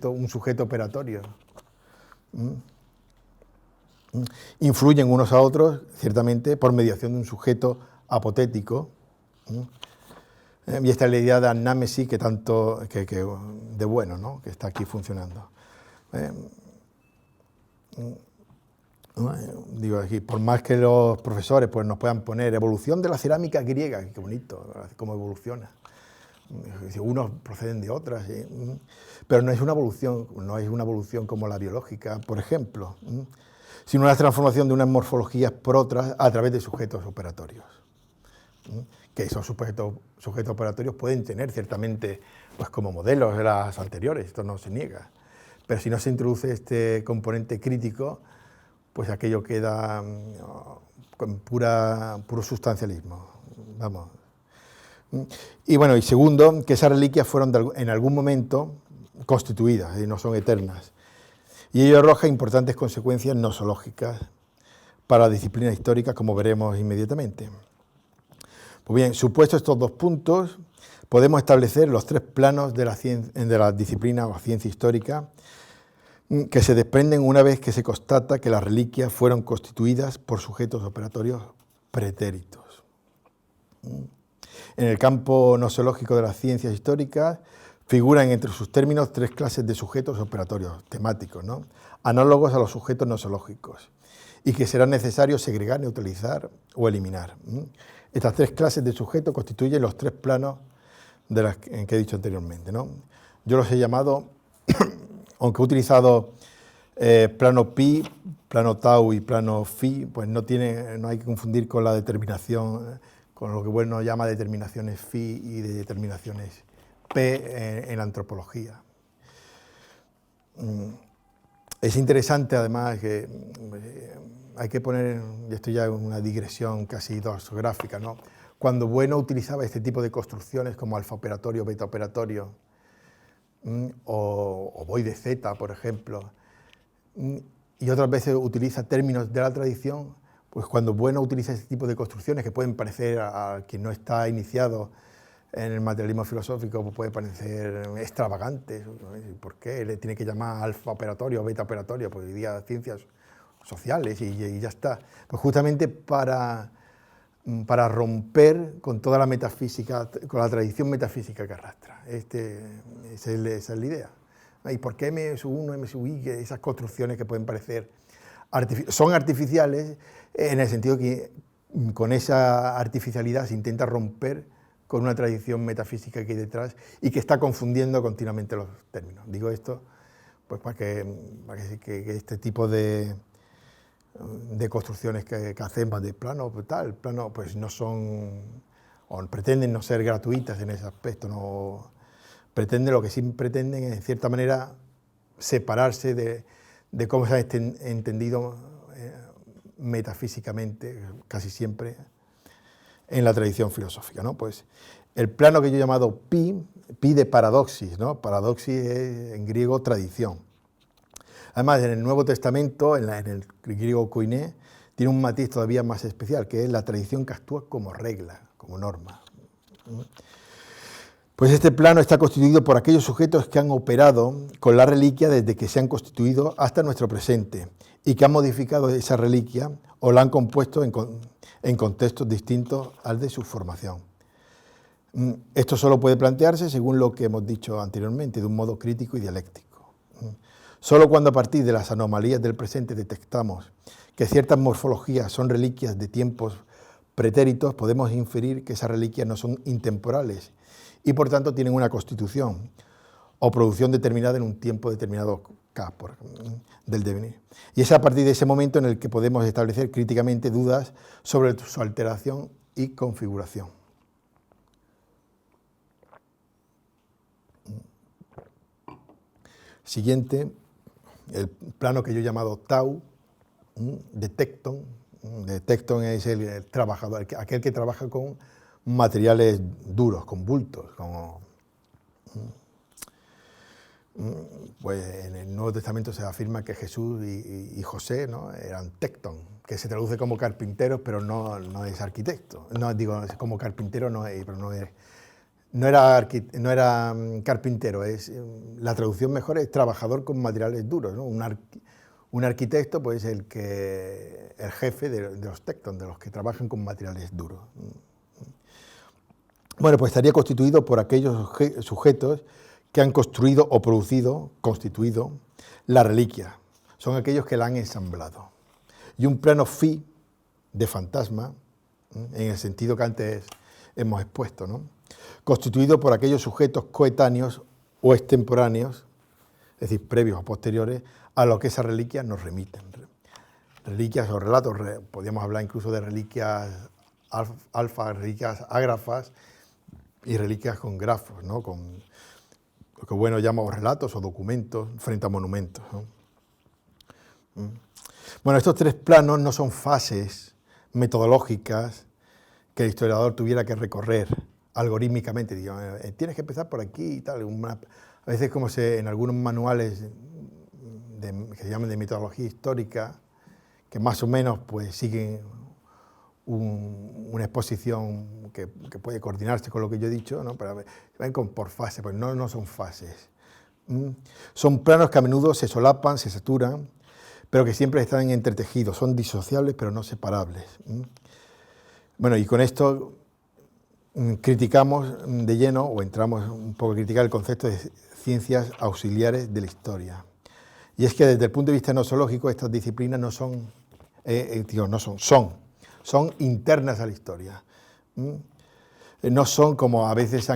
un sujeto operatorio. Influyen unos a otros, ciertamente, por mediación de un sujeto apotético. Y esta es la idea de anámesis que de bueno, ¿no? Que está aquí funcionando. Digo aquí, por más que los profesores pues, nos puedan poner evolución de la cerámica griega, qué bonito, cómo evoluciona. Unos proceden de otras, ¿sí? Pero no es una evolución como la biológica, por ejemplo, sino una transformación de unas morfologías por otras a través de sujetos operatorios. Que esos sujetos operatorios pueden tener ciertamente pues, como modelos de las anteriores, esto no se niega. Pero si no se introduce este componente crítico, pues aquello queda con puro sustancialismo. Vamos. Y bueno, y segundo, que esas reliquias fueron en algún momento constituidas y no son eternas. y ello arroja importantes consecuencias nosológicas para la disciplina histórica, como veremos inmediatamente. Pues bien, supuestos estos dos puntos, podemos establecer los tres planos de la disciplina o ciencia histórica que se desprenden una vez que se constata que las reliquias fueron constituidas por sujetos operatorios pretéritos. En el campo nosológico de las ciencias históricas figuran entre sus términos tres clases de sujetos operatorios temáticos, ¿no?, análogos a los sujetos nosológicos, y que será necesario segregar, neutralizar o eliminar. Estas tres clases de sujetos constituyen los tres planos de las que he dicho anteriormente, ¿no? Yo los he llamado, aunque he utilizado plano pi, plano tau y plano phi, pues no hay que confundir con la determinación, con lo que bueno llama determinaciones phi y de determinaciones p en la antropología. Es interesante además que hay que poner, y esto ya es una digresión casi doxográfica, ¿no?, cuando Bueno utilizaba este tipo de construcciones como alfa operatorio, beta operatorio, o voy de Z, por ejemplo, y otras veces utiliza términos de la tradición, pues cuando Bueno utiliza este tipo de construcciones que pueden parecer a quien no está iniciado en el materialismo filosófico, pues puede parecer extravagantes. ¿Por qué le tiene que llamar alfa operatorio o beta operatorio? Pues hoy día ciencias sociales y ya está. Pues justamente para romper con toda la metafísica, con la tradición metafísica que arrastra. Esa es la idea. ¿Y por qué M sub 1, M sub I? Esas construcciones que pueden parecer son artificiales en el sentido que con esa artificialidad se intenta romper con una tradición metafísica que hay detrás y que está confundiendo continuamente los términos. Digo esto pues para que este tipo de construcciones que hacemos de plano pues no son, o pretenden no ser gratuitas en ese aspecto, no pretenden, lo que sí pretenden es en cierta manera separarse de cómo se ha entendido metafísicamente casi siempre en la tradición filosófica, ¿no? Pues el plano que yo he llamado pi de paradoxis, ¿no? Paradoxis es en griego tradición. Además, en el Nuevo Testamento, en el griego koiné, tiene un matiz todavía más especial, que es la tradición que actúa como regla, como norma. Pues este plano está constituido por aquellos sujetos que han operado con la reliquia desde que se han constituido hasta nuestro presente y que han modificado esa reliquia o la han compuesto en contextos distintos al de su formación. Esto solo puede plantearse, según lo que hemos dicho anteriormente, de un modo crítico y dialéctico. Solo cuando a partir de las anomalías del presente detectamos que ciertas morfologías son reliquias de tiempos pretéritos, podemos inferir que esas reliquias no son intemporales y por tanto tienen una constitución o producción determinada en un tiempo determinado del devenir. Y es a partir de ese momento en el que podemos establecer críticamente dudas sobre su alteración y configuración. Siguiente, el plano que yo he llamado tau, de Tecton. De Tecton es el trabajador, aquel que trabaja con materiales duros, con bultos, pues en el Nuevo Testamento se afirma que Jesús y José, ¿no?, eran tecton, que se traduce como carpinteros, pero no es arquitecto. No digo como carpintero, no era carpintero. La traducción mejor es trabajador con materiales duros, ¿no? Un arquitecto, pues el jefe de los tecton, de los que trabajan con materiales duros. Bueno, pues estaría constituido por aquellos sujetos que han construido o constituido la reliquia. Son aquellos que la han ensamblado. Y un plano phi de fantasma, en el sentido que antes hemos expuesto, ¿no?, constituido por aquellos sujetos coetáneos o extemporáneos, es decir, previos o posteriores, a lo que esas reliquias nos remiten. Reliquias o relatos, podríamos hablar incluso de reliquias alfa, reliquias ágrafas y reliquias con grafos, ¿no?, con lo que bueno llamamos relatos o documentos frente a monumentos, ¿no? Bueno, estos tres planos no son fases metodológicas que el historiador tuviera que recorrer algorítmicamente. Tienes que empezar por aquí y tal. A veces, como en algunos manuales que se llaman de metodología histórica, que más o menos pues siguen una exposición que puede coordinarse con lo que yo he dicho, ¿no? Pero ven por fases, pues no son fases. Son planos que a menudo se solapan, se saturan, pero que siempre están entretejidos, son disociables pero no separables. Bueno, y con esto criticamos de lleno, o entramos un poco a criticar el concepto de ciencias auxiliares de la historia. Y es que desde el punto de vista nosológico estas disciplinas no son, son internas a la historia. No son, como a veces se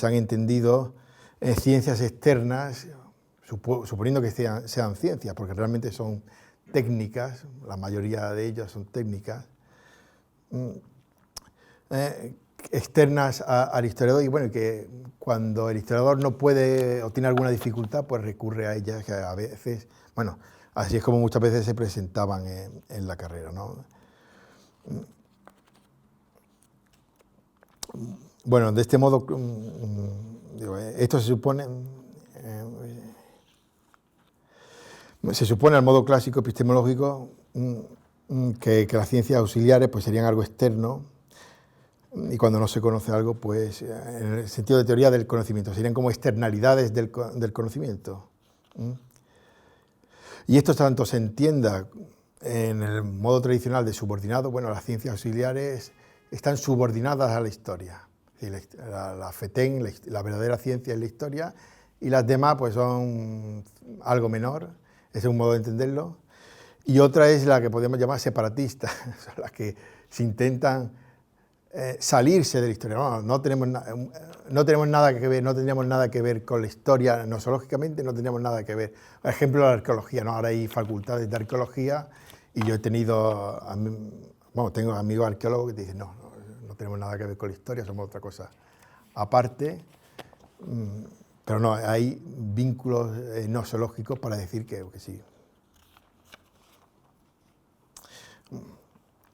han entendido, ciencias externas, suponiendo que sean ciencias, porque realmente son técnicas, la mayoría de ellas son técnicas, externas al historiador, y bueno, que cuando el historiador no puede o tiene alguna dificultad, pues recurre a ellas, que a veces, bueno, así es como muchas veces se presentaban en la carrera, ¿no? Bueno, de este modo, esto se supone al modo clásico epistemológico que las ciencias auxiliares pues serían algo externo, y cuando no se conoce algo, pues en el sentido de teoría del conocimiento, serían como externalidades del conocimiento. Y esto tanto se entienda en el modo tradicional de subordinado, bueno, las ciencias auxiliares están subordinadas a la historia. La FETEN, la verdadera ciencia es la historia, y las demás pues son algo menor, ese es un modo de entenderlo. Y otra es la que podemos llamar separatista, son las que se intentan salirse de la historia. No tenemos nada que ver, no tendríamos nada que ver con la historia, nosológicamente no tendríamos nada que ver. Por ejemplo, la arqueología, ¿no? Ahora hay facultades de arqueología y yo tengo amigos arqueólogos que te dicen, no tenemos nada que ver con la historia, somos otra cosa aparte, pero no, hay vínculos nosológicos para decir que sí.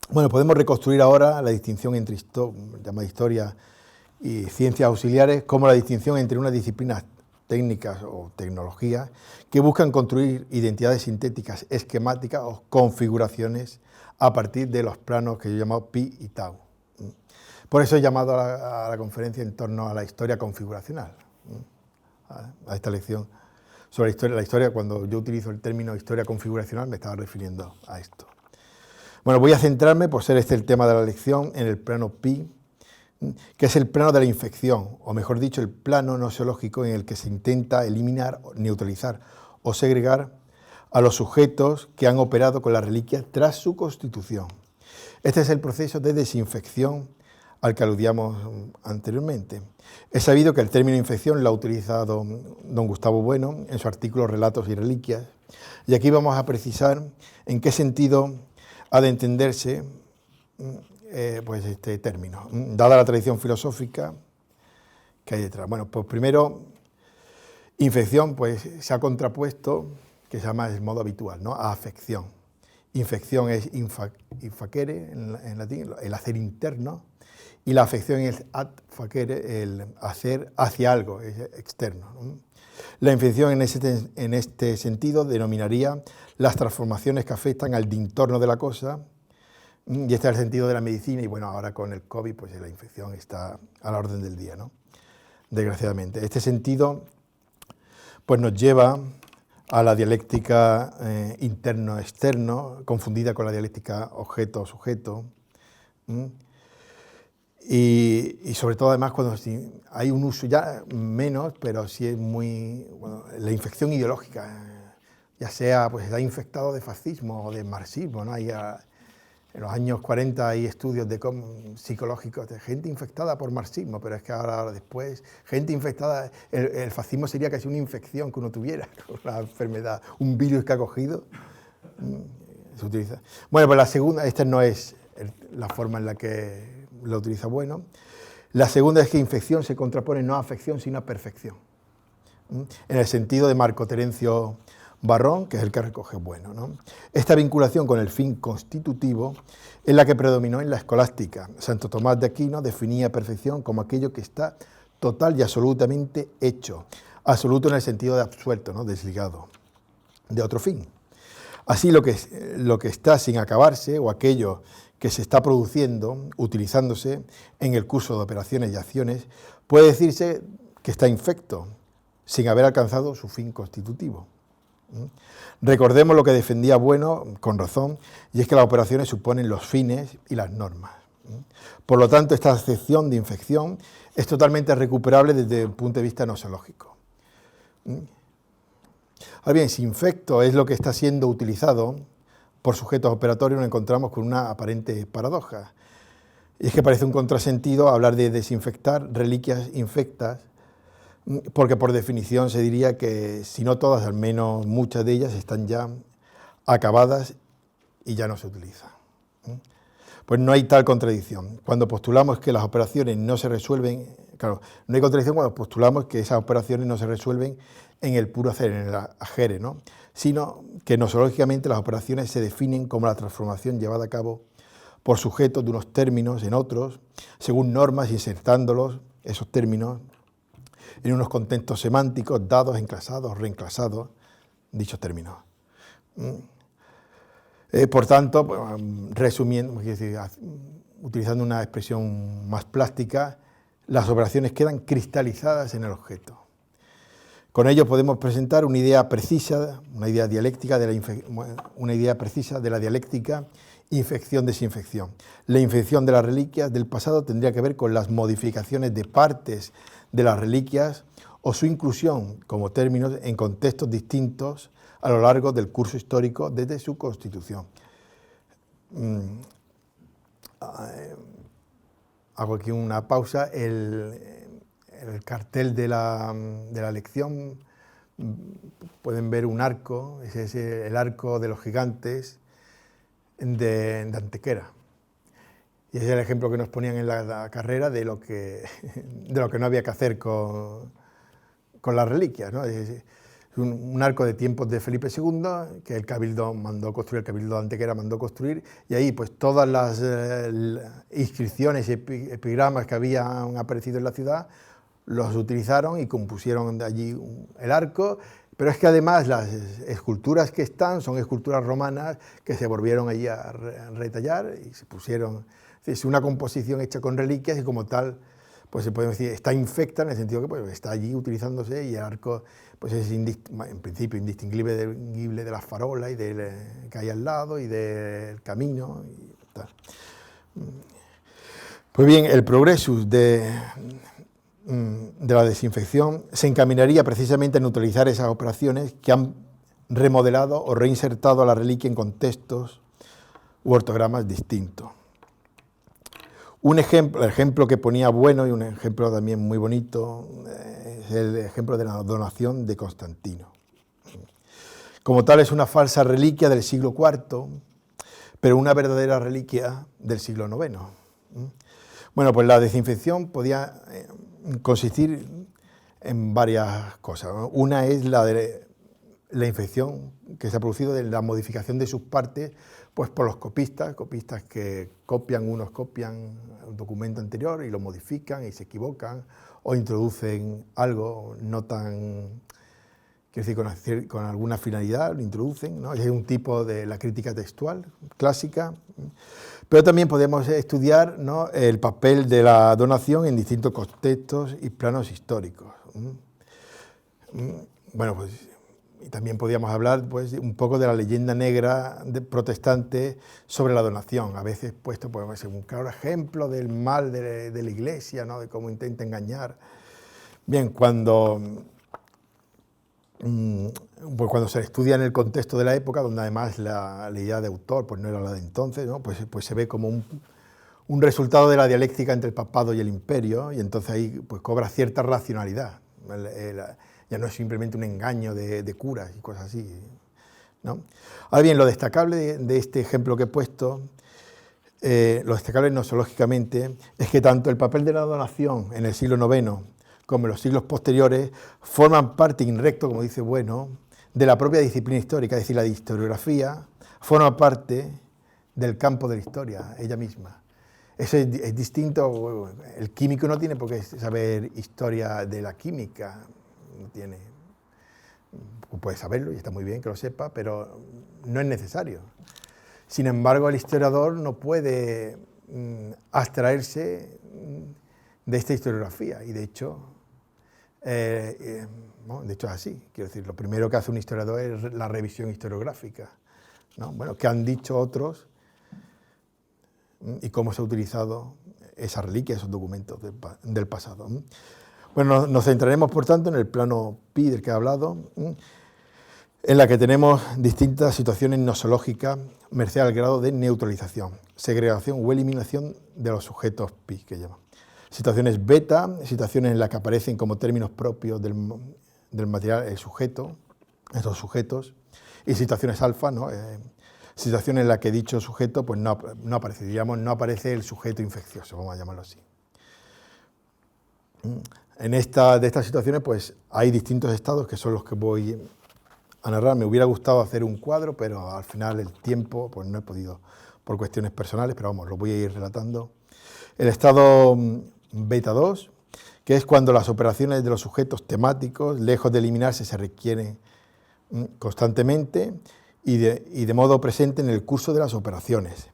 Bueno, podemos reconstruir ahora la distinción entre llamada historia y ciencias auxiliares como la distinción entre unas disciplinas técnicas o tecnologías que buscan construir identidades sintéticas, esquemáticas o configuraciones a partir de los planos que yo he llamado pi y tau. Por eso he llamado a la conferencia en torno a la historia configuracional, a esta lección sobre la historia. Cuando yo utilizo el término historia configuracional me estaba refiriendo a esto. Bueno, voy a centrarme, por ser este el tema de la lección, en el plano pi, que es el plano de la infección, o mejor dicho, el plano nosológico en el que se intenta eliminar, neutralizar o segregar a los sujetos que han operado con las reliquias tras su constitución. Este es el proceso de desinfección al que aludíamos anteriormente. Es sabido que el término infección lo ha utilizado don Gustavo Bueno en su artículo Relatos y Reliquias, y aquí vamos a precisar en qué sentido ha de entenderse pues este término, dada la tradición filosófica que hay detrás. Bueno, pues primero, infección pues se ha contrapuesto, que se llama el modo habitual, ¿no?, a afección. Infección es infacere en latín, el hacer interno, y la afección es ad facere, el hacer hacia algo, es externo, ¿no? La infección en este sentido denominaría las transformaciones que afectan al entorno de la cosa, y este es el sentido de la medicina, y bueno, ahora con el COVID pues la infección está a la orden del día, ¿no?, desgraciadamente. Este sentido pues nos lleva a la dialéctica interno-externo, confundida con la dialéctica objeto-sujeto, y sobre todo además cuando hay un uso ya menos, pero sí es muy, bueno, la infección ideológica, ya sea pues está infectado de fascismo o de marxismo, ¿no? En los años 40 hay estudios psicológicos de gente infectada por marxismo, pero es que ahora después, gente infectada, el fascismo sería casi una infección que uno tuviera, una enfermedad, un virus que ha cogido, se utiliza. Bueno, pues la segunda, esta no es la forma en la que lo utiliza Bueno. La segunda es que infección se contrapone no a afección, sino a perfección, en el sentido de Marco Terencio Barrón, que es el que recoge Bueno, ¿no? Esta vinculación con el fin constitutivo es la que predominó en la escolástica. Santo Tomás de Aquino definía perfección como aquello que está total y absolutamente hecho, absoluto en el sentido de absuelto, ¿no?, desligado. de otro fin. Así lo que está sin acabarse o aquello que se está produciendo, utilizándose en el curso de operaciones y acciones, puede decirse que está infecto, sin haber alcanzado su fin constitutivo. Recordemos lo que defendía Bueno, con razón, y es que las operaciones suponen los fines y las normas. Por lo tanto, esta acepción de infección es totalmente recuperable desde un punto de vista nosológico. Ahora bien, si infecto es lo que está siendo utilizado por sujetos operatorios, nos encontramos con una aparente paradoja. Y es que parece un contrasentido hablar de desinfectar reliquias infectas, porque por definición se diría que, si no todas, al menos muchas de ellas están ya acabadas y ya no se utilizan. Pues no hay tal contradicción. Cuando postulamos que las operaciones no se resuelven, claro, no hay contradicción cuando postulamos que esas operaciones no se resuelven en el puro hacer, en el ajere, ¿no? Sino que nosológicamente las operaciones se definen como la transformación llevada a cabo por sujetos de unos términos en otros, según normas, insertándolos, esos términos, en unos contextos semánticos dados, enclasados, reenclasados, dichos términos. Por tanto, resumiendo, utilizando una expresión más plástica, las operaciones quedan cristalizadas en el objeto. Con ello podemos presentar una idea precisa, una idea precisa de la dialéctica infección-desinfección. La infección de las reliquias del pasado tendría que ver con las modificaciones de partes de las reliquias o su inclusión como términos en contextos distintos a lo largo del curso histórico desde su constitución. Hago aquí una pausa. El cartel de la lección, pueden ver un arco, ese es el arco de los gigantes de Antequera. Y ese es el ejemplo que nos ponían en la carrera de lo que no había que hacer con las reliquias, ¿no? Es un arco de tiempos de Felipe II, que el Cabildo mandó construir, el Cabildo de Antequera mandó construir, y ahí pues todas las inscripciones y epigramas que habían aparecido en la ciudad los utilizaron y compusieron de allí el arco, pero es que además las esculturas que están son esculturas romanas que se volvieron allí a retallar y se pusieron. Es una composición hecha con reliquias y como tal, pues se puede decir, está infecta en el sentido que pues, está allí utilizándose y el arco pues es en principio indistinguible de las farolas y del que hay al lado y del camino y tal. Pues bien, el progresus de la desinfección se encaminaría precisamente a neutralizar esas operaciones que han remodelado o reinsertado a la reliquia en contextos u ortogramas distintos. Un ejemplo, el ejemplo que ponía Bueno, y un ejemplo también muy bonito, es el ejemplo de la donación de Constantino. Como tal es una falsa reliquia del siglo IV, pero una verdadera reliquia del siglo IX. Bueno, pues la desinfección podía consistir en varias cosas, ¿no? Una es la de la infección que se ha producido de la modificación de sus partes pues por los copistas que unos copian un documento anterior y lo modifican y se equivocan o introducen algo no tan, quiero decir, con alguna finalidad, lo introducen, ¿no? Es un tipo de la crítica textual clásica. Pero también podemos estudiar, ¿no?, el papel de la donación en distintos contextos y planos históricos. Bueno, pues y también podríamos hablar pues, un poco de la leyenda negra protestante sobre la donación, a veces puesto podemos ser un claro ejemplo del mal de la Iglesia, ¿no?, de cómo intenta engañar. Bien, cuando se estudia en el contexto de la época, donde además la idea de autor pues no era la de entonces, ¿no?, pues se ve como un resultado de la dialéctica entre el papado y el imperio, y entonces ahí pues cobra cierta racionalidad. Ya no es simplemente un engaño de curas y cosas así, ¿no? Ahora bien, lo destacable de este ejemplo que he puesto, lo destacable nosológicamente, es que tanto el papel de la donación en el siglo IX como en los siglos posteriores forman parte indirecta, como dice Bueno, de la propia disciplina histórica, es decir, la historiografía forma parte del campo de la historia, ella misma. Eso es distinto, el químico no tiene por qué saber historia de la química, no tiene. puede saberlo y está muy bien que lo sepa, pero no es necesario. Sin embargo, el historiador no puede abstraerse de esta historiografía y de hecho es así. Quiero decir, lo primero que hace un historiador es la revisión historiográfica, ¿no? Bueno, ¿qué han dicho otros y cómo se ha utilizado esa reliquia, esos documentos del pasado? Bueno, nos centraremos, por tanto, en el plano pi del que he hablado, en la que tenemos distintas situaciones nosológicas merced al grado de neutralización, segregación o eliminación de los sujetos pi, que llaman. Situaciones beta, situaciones en las que aparecen como términos propios del material el sujeto, esos sujetos, y situaciones alfa, ¿no? Situaciones en las que dicho sujeto pues no aparece, digamos, no aparece el sujeto infeccioso, vamos a llamarlo así. De estas situaciones pues hay distintos estados que son los que voy a narrar. Me hubiera gustado hacer un cuadro, pero al final el tiempo pues no he podido por cuestiones personales, pero vamos, lo voy a ir relatando. El estado beta 2, que es cuando las operaciones de los sujetos temáticos, lejos de eliminarse, se requieren constantemente y de modo presente en el curso de las operaciones.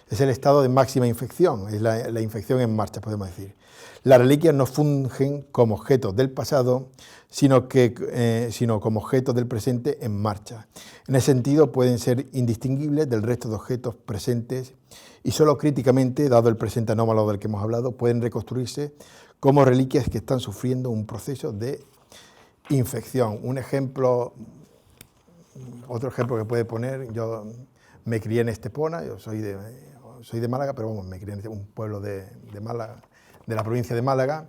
Es el estado de máxima infección, es la infección en marcha, podemos decir. Las reliquias no fungen como objetos del pasado, sino como objetos del presente en marcha. En ese sentido, pueden ser indistinguibles del resto de objetos presentes y solo críticamente, dado el presente anómalo del que hemos hablado, pueden reconstruirse como reliquias que están sufriendo un proceso de infección. Otro ejemplo que puede poner, yo me crié en Estepona, yo soy de Málaga, pero vamos, me crié en un pueblo de Málaga, de la provincia de Málaga,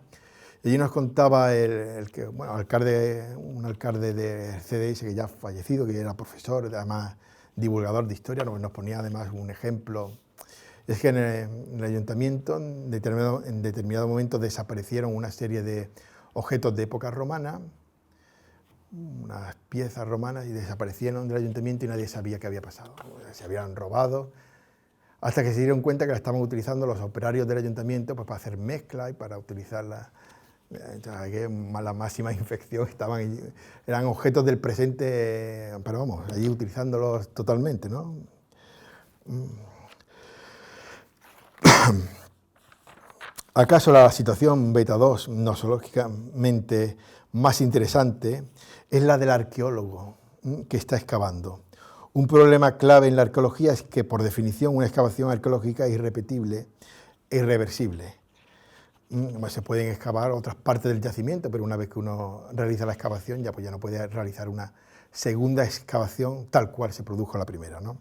y allí nos contaba un alcalde de CDS que ya ha fallecido, que era profesor, además divulgador de historia, nos ponía además un ejemplo. Es que en el ayuntamiento en determinado momento desaparecieron una serie de objetos de época romana, unas piezas romanas, y desaparecieron del ayuntamiento y nadie sabía qué había pasado. Se habían robado, hasta que se dieron cuenta que la estaban utilizando los operarios del ayuntamiento pues, para hacer mezcla y para utilizarla. La máxima infección, eran objetos del presente, pero vamos, allí utilizándolos totalmente, ¿no? ¿Acaso la situación beta 2 nosológicamente más interesante es la del arqueólogo que está excavando? Un problema clave en la arqueología es que, por definición, una excavación arqueológica es irrepetible e irreversible. Se pueden excavar otras partes del yacimiento, pero una vez que uno realiza la excavación ya no puede realizar una segunda excavación tal cual se produjo la primera, ¿no?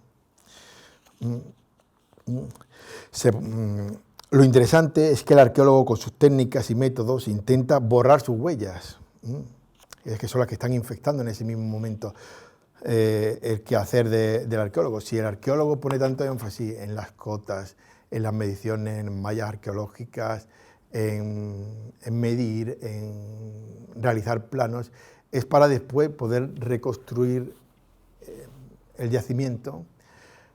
Lo interesante es que el arqueólogo, con sus técnicas y métodos, intenta borrar sus huellas, es que son las que están infectando en ese mismo momento el quehacer del arqueólogo. Si el arqueólogo pone tanto énfasis en las cotas, en las mediciones, en mallas arqueológicas, en medir, en realizar planos, es para después poder reconstruir el yacimiento.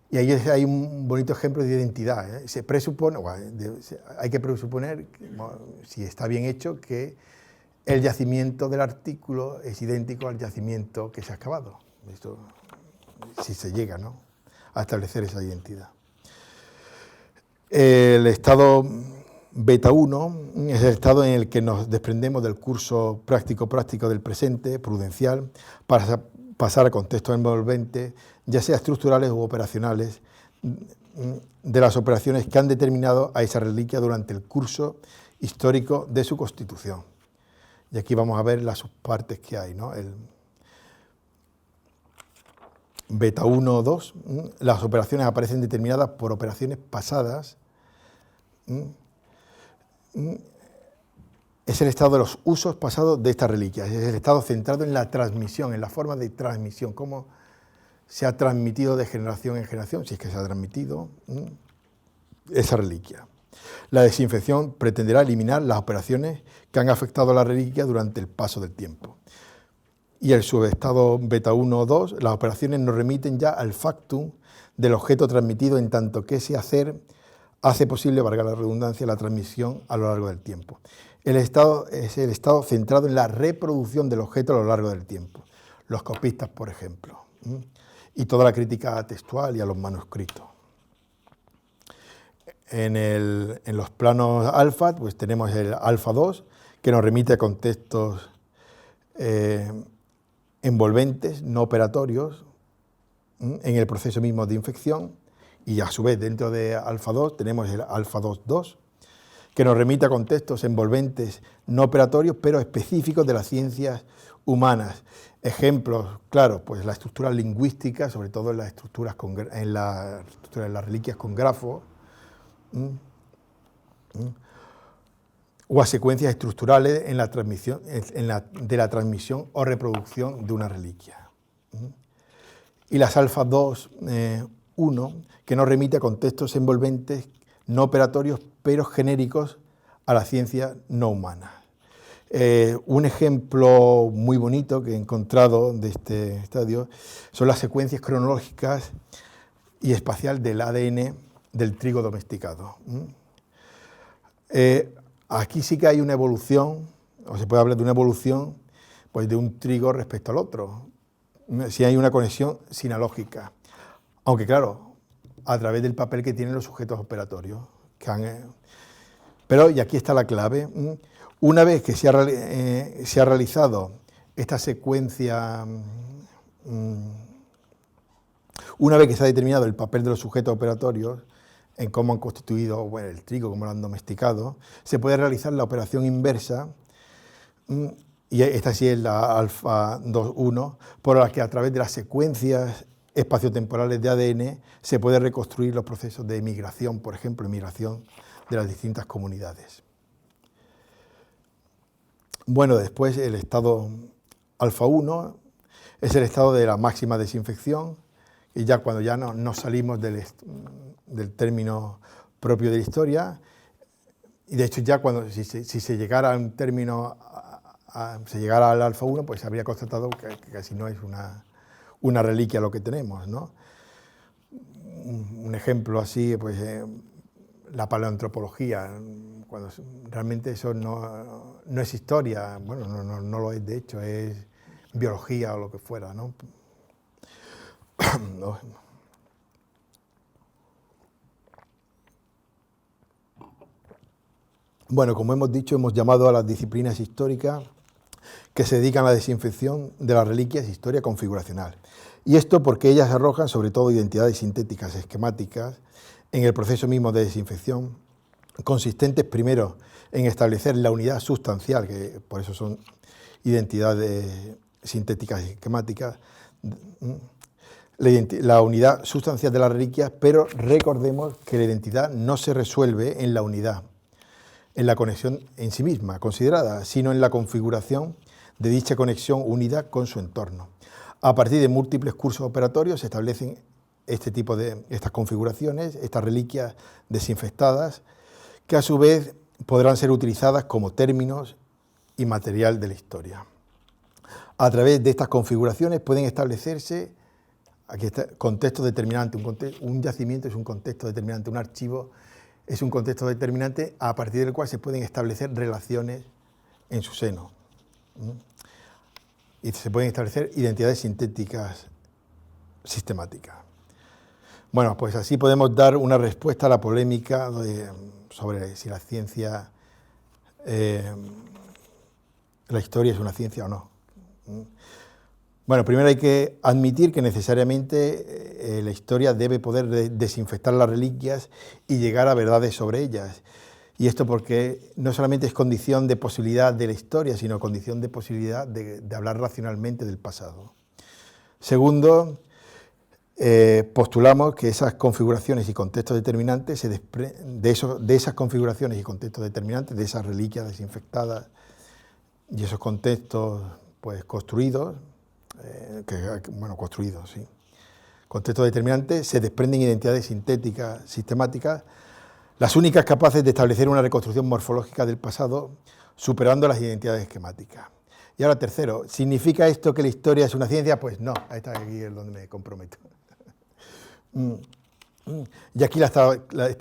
Y ahí hay un bonito ejemplo de identidad. Se presupone, hay que presuponer, si está bien hecho, que el yacimiento del artículo es idéntico al yacimiento que se ha excavado. Esto, si se llega, ¿no?, a establecer esa identidad. El estado beta 1 es el estado en el que nos desprendemos del curso práctico del presente, prudencial, para pasar a contextos envolventes, ya sea estructurales u operacionales, de las operaciones que han determinado a esa reliquia durante el curso histórico de su constitución. Y aquí vamos a ver las subpartes que hay, ¿no? El beta 1 o 2, las operaciones aparecen determinadas por operaciones pasadas. Es el estado de los usos pasados de estas reliquias, es el estado centrado en la transmisión, en la forma de transmisión, cómo se ha transmitido de generación en generación, si es que se ha transmitido esa reliquia. La desinfección pretenderá eliminar las operaciones que han afectado a la reliquia durante el paso del tiempo. Y el subestado beta 1 o 2, las operaciones nos remiten ya al factum del objeto transmitido, en tanto que ese hacer hace posible, valga la redundancia, la transmisión a lo largo del tiempo. El estado es el estado centrado en la reproducción del objeto a lo largo del tiempo. los copistas, por ejemplo, y toda la crítica textual y a los manuscritos. En los planos alfa, pues tenemos el alfa 2, que nos remite a contextos envolventes, no operatorios, en el proceso mismo de infección, y a su vez dentro de alfa 2 tenemos el alfa 2.2, que nos remite a contextos envolventes, no operatorios, pero específicos de las ciencias humanas. Ejemplos, claro, pues la estructura lingüística, sobre todo en las estructuras en las reliquias con grafos, o a secuencias estructurales en la transmisión, de la transmisión o reproducción de una reliquia. Y las alfa 2.1, que nos remite a contextos envolventes, no operatorios, pero genéricos a la ciencia no humana. Un ejemplo muy bonito que he encontrado de este estadio son las secuencias cronológicas y espacial del ADN del trigo domesticado. Aquí sí que hay una evolución, o se puede hablar de una evolución, pues de un trigo respecto al otro. Sí hay una conexión sinalógica, aunque claro, a través del papel que tienen los sujetos operatorios. Pero, y aquí está la clave, una vez que se ha realizado esta secuencia, una vez que se ha determinado el papel de los sujetos operatorios, en cómo han constituido el trigo, cómo lo han domesticado, se puede realizar la operación inversa, y esta sí es la alfa 2.1, por la que a través de las secuencias espaciotemporales de ADN se puede reconstruir los procesos de emigración, por ejemplo, emigración de las distintas comunidades. Bueno, después el estado alfa 1 es el estado de la máxima desinfección, y ya cuando ya no salimos del término propio de la historia, y de hecho ya cuando si se llegara a un término, se llegara al alfa 1, pues se habría constatado que casi no es una reliquia lo que tenemos, ¿no? Un ejemplo así, pues la paleoantropología, cuando realmente eso no es historia, bueno, no lo es de hecho, es biología o lo que fuera, ¿no? No. Bueno, como hemos dicho, hemos llamado a las disciplinas históricas que se dedican a la desinfección de las reliquias historia configuracional. Y esto porque ellas arrojan sobre todo identidades sintéticas esquemáticas en el proceso mismo de desinfección, consistentes primero en establecer la unidad sustancial, que por eso son identidades sintéticas esquemáticas, la unidad sustancial de las reliquias, pero recordemos que la identidad no se resuelve en la unidad, en la conexión en sí misma considerada, sino en la configuración de dicha conexión unida con su entorno. A partir de múltiples cursos operatorios se establecen estas configuraciones, estas reliquias desinfectadas, que a su vez podrán ser utilizadas como términos y material de la historia. A través de estas configuraciones pueden establecerse, aquí está, contextos determinantes. Un yacimiento es un contexto determinante, un archivo es un contexto determinante a partir del cual se pueden establecer relaciones en su seno. Y se pueden establecer identidades sintéticas sistemáticas. Bueno, pues así podemos dar una respuesta a la polémica sobre si la ciencia, la historia es una ciencia o no. Bueno, primero hay que admitir que necesariamente la historia debe poder desinfectar las reliquias y llegar a verdades sobre ellas. Y esto porque no solamente es condición de posibilidad de la historia, sino condición de posibilidad de hablar racionalmente del pasado. Segundo, postulamos que esas configuraciones y contextos determinantes, de esas configuraciones y contextos determinantes, de esas reliquias desinfectadas y esos contextos pues, construidos, sí. Contextos determinantes, se desprenden identidades sintéticas, sistemáticas, las únicas capaces de establecer una reconstrucción morfológica del pasado, superando las identidades esquemáticas. Y ahora, tercero, ¿significa esto que la historia es una ciencia? Pues no, aquí es donde me comprometo. Y aquí está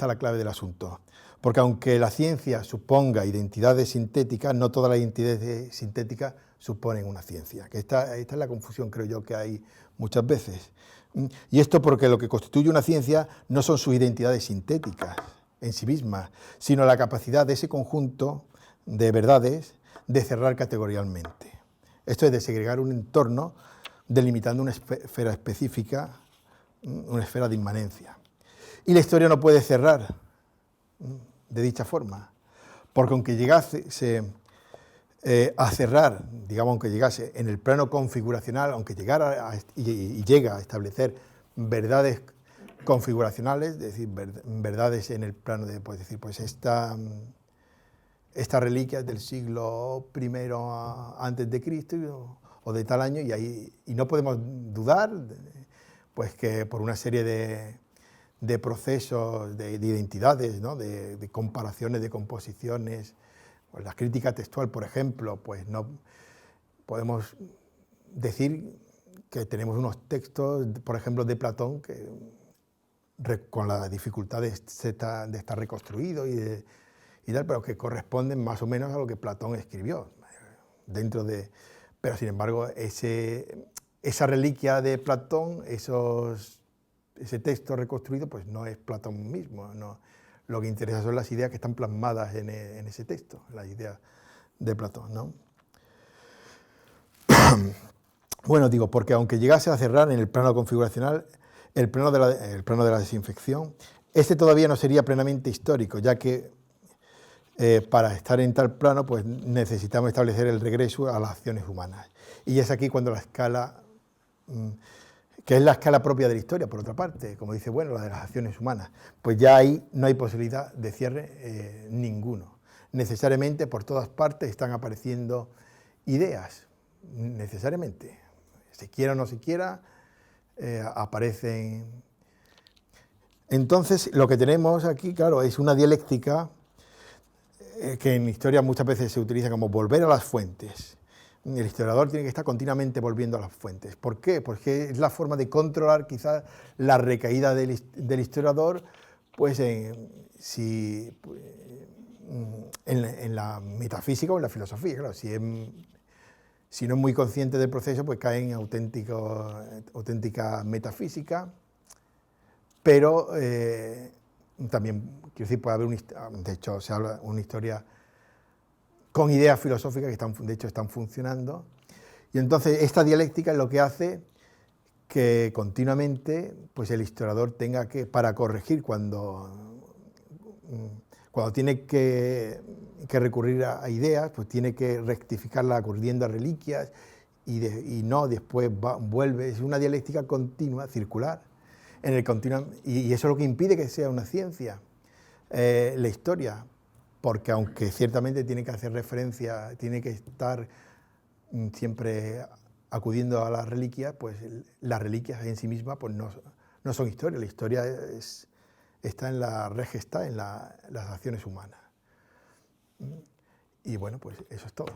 la clave del asunto. Porque aunque la ciencia suponga identidades sintéticas, no todas las identidades sintéticas suponen una ciencia. Que esta es la confusión, creo yo, que hay muchas veces. Y esto porque lo que constituye una ciencia no son sus identidades sintéticas en sí mismas, sino la capacidad de ese conjunto de verdades de cerrar categorialmente. Esto es de segregar un entorno delimitando una esfera específica, una esfera de inmanencia. Y la historia no puede cerrar de dicha forma, porque aunque llegase a cerrar, digamos, aunque llegase en el plano configuracional, aunque llegara y llega a establecer verdades configuracionales, es decir, verdades en el plano de, pues, decir, pues esta reliquia es del siglo I antes de Cristo o de tal año, y no podemos dudar pues que por una serie de procesos, de identidades, ¿no? de comparaciones, de composiciones, pues la crítica textual, por ejemplo, pues no podemos decir que tenemos unos textos, por ejemplo, de Platón, que con la dificultad de estar reconstruido y tal, pero que corresponden más o menos a lo que Platón escribió. Pero sin embargo, esa reliquia de Platón, ese texto reconstruido, pues no es Platón mismo. No. Lo que interesa son las ideas que están plasmadas en ese texto, las ideas de Platón, ¿no? Bueno, digo, porque aunque llegase a cerrar en el plano configuracional, el plano de la desinfección, este todavía no sería plenamente histórico, ya que para estar en tal plano pues necesitamos establecer el regreso a las acciones humanas. Y es aquí cuando la escala, que es la escala propia de la historia, por otra parte, como dice, bueno, la de las acciones humanas, pues ya ahí no hay posibilidad de cierre ninguno. Necesariamente por todas partes están apareciendo ideas, necesariamente. Se quiera o no se quiera, aparecen. Entonces, lo que tenemos aquí, claro, es una dialéctica que en historia muchas veces se utiliza como volver a las fuentes. El historiador tiene que estar continuamente volviendo a las fuentes. ¿Por qué? Porque es la forma de controlar quizás la recaída del historiador pues, en la metafísica o en la filosofía. Claro, si no es muy consciente del proceso, pues cae en auténtica metafísica, pero también, quiero decir, puede haber, de hecho, se habla de una historia con ideas filosóficas que de hecho están funcionando, y entonces esta dialéctica es lo que hace que continuamente pues el historiador tenga que, para corregir cuando tiene que recurrir a ideas, pues tiene que rectificarla acudiendo a reliquias y no después vuelve. Es una dialéctica continua, circular, y eso es lo que impide que sea una ciencia, la historia, porque aunque ciertamente tiene que hacer referencia, tiene que estar siempre acudiendo a las reliquias, pues las reliquias en sí mismas pues no son historia. La historia está en la regesta, en las acciones humanas. Y bueno, pues eso es todo.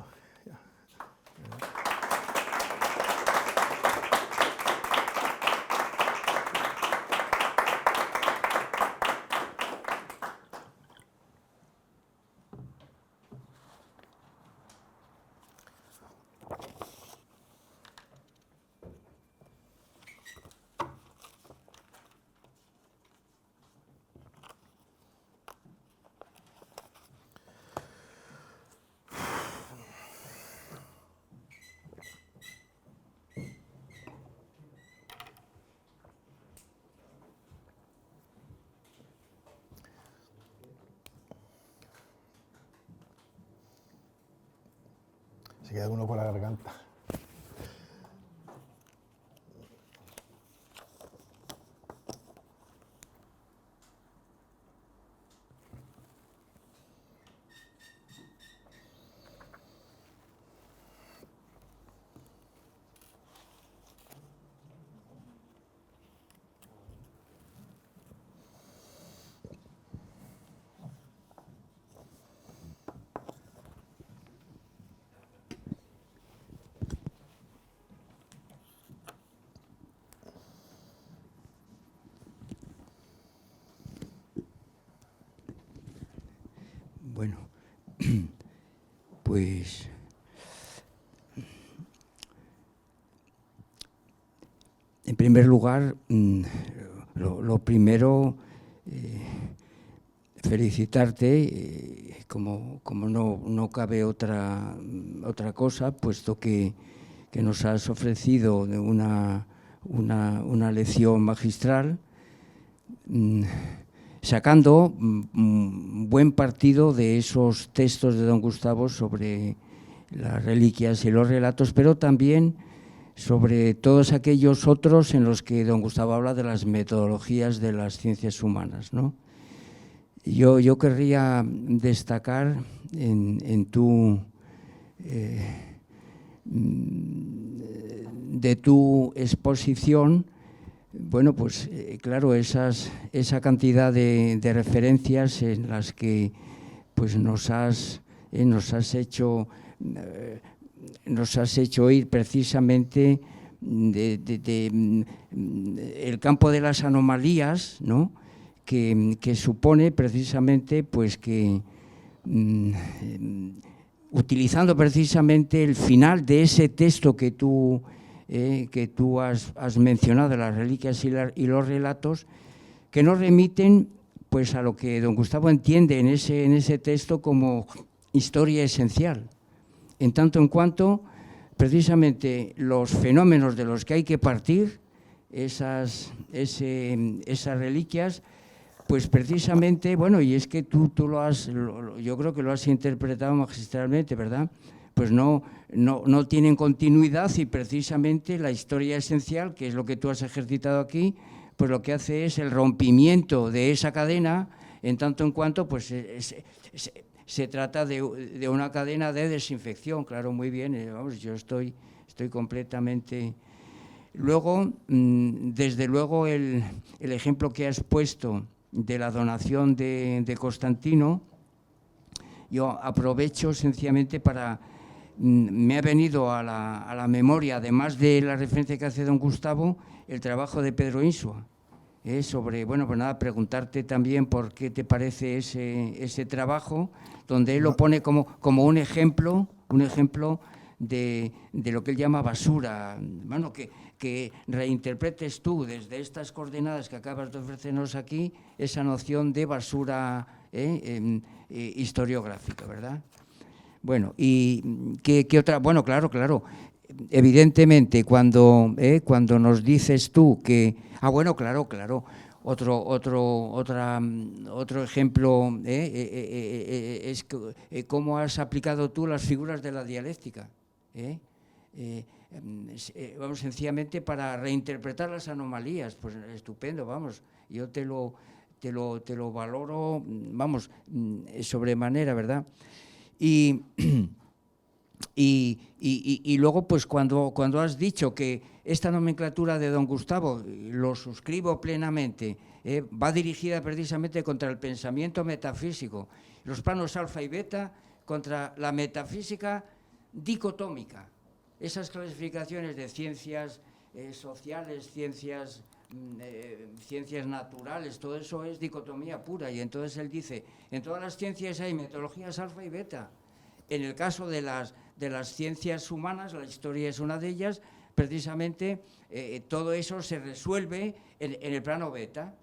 Se queda uno con la garganta. Bueno, pues en primer lugar, lo primero, felicitarte, como no cabe otra cosa, puesto que nos has ofrecido una lección magistral, sacando buen partido de esos textos de don Gustavo sobre las reliquias y los relatos, pero también sobre todos aquellos otros en los que don Gustavo habla de las metodologías de las ciencias humanas, ¿no? Yo querría destacar de tu exposición, bueno, pues claro, esa cantidad de referencias en las que pues nos has hecho oír precisamente el campo de las anomalías, ¿no? que supone precisamente pues que utilizando precisamente el final de ese texto que tú has mencionado, las reliquias y los relatos, que nos remiten pues a lo que don Gustavo entiende en ese texto como historia esencial, en tanto en cuanto precisamente los fenómenos de los que hay que partir, esas reliquias, pues precisamente, bueno, y es que tú yo creo que lo has interpretado magistralmente, ¿verdad? Pues no tienen continuidad, y precisamente la historia esencial, que es lo que tú has ejercitado aquí, pues lo que hace es el rompimiento de esa cadena, en tanto en cuanto pues se trata de una cadena de desinfección. Claro, muy bien, vamos, yo estoy completamente. Luego, desde luego, el ejemplo que has puesto de la donación de Constantino, yo aprovecho sencillamente para, me ha venido a la memoria, además de la referencia que hace don Gustavo, el trabajo de Pedro Insua, sobre, bueno, pues nada, preguntarte también por qué te parece ese trabajo, donde él lo pone como un ejemplo de lo que él llama basura. Bueno, que reinterpretes tú desde estas coordenadas que acabas de ofrecernos aquí esa noción de basura historiográfica, ¿verdad? Bueno, y ¿qué otra? Bueno, claro, evidentemente cuando nos dices tú que, bueno, claro, otro ejemplo es cómo has aplicado tú las figuras de la dialéctica, vamos, sencillamente para reinterpretar las anomalías. Pues estupendo, vamos, yo te lo valoro, vamos, sobremanera, ¿verdad? Y luego, pues cuando has dicho que esta nomenclatura de don Gustavo, lo suscribo plenamente, va dirigida precisamente contra el pensamiento metafísico, los planos alfa y beta, contra la metafísica dicotómica, esas clasificaciones de ciencias sociales, ciencias naturales, todo eso es dicotomía pura. Y entonces él dice, en todas las ciencias hay metodologías alfa y beta. En el caso de las ciencias humanas, la historia es una de ellas, precisamente todo eso se resuelve en el plano beta,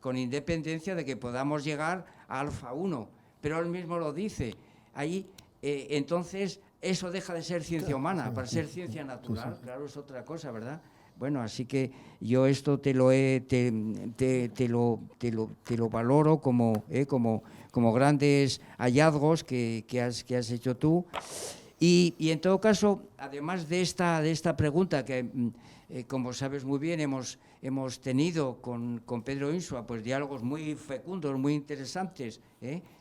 con independencia de que podamos llegar a alfa 1. Pero él mismo lo dice, ahí entonces eso deja de ser ciencia humana para ser ciencia natural. Claro, es otra cosa, ¿verdad? Bueno, así que yo esto te lo valoro como grandes hallazgos que has hecho tú. Y en todo caso, además de esta pregunta que, como sabes muy bien, hemos tenido con Pedro Insua, pues diálogos muy fecundos, muy interesantes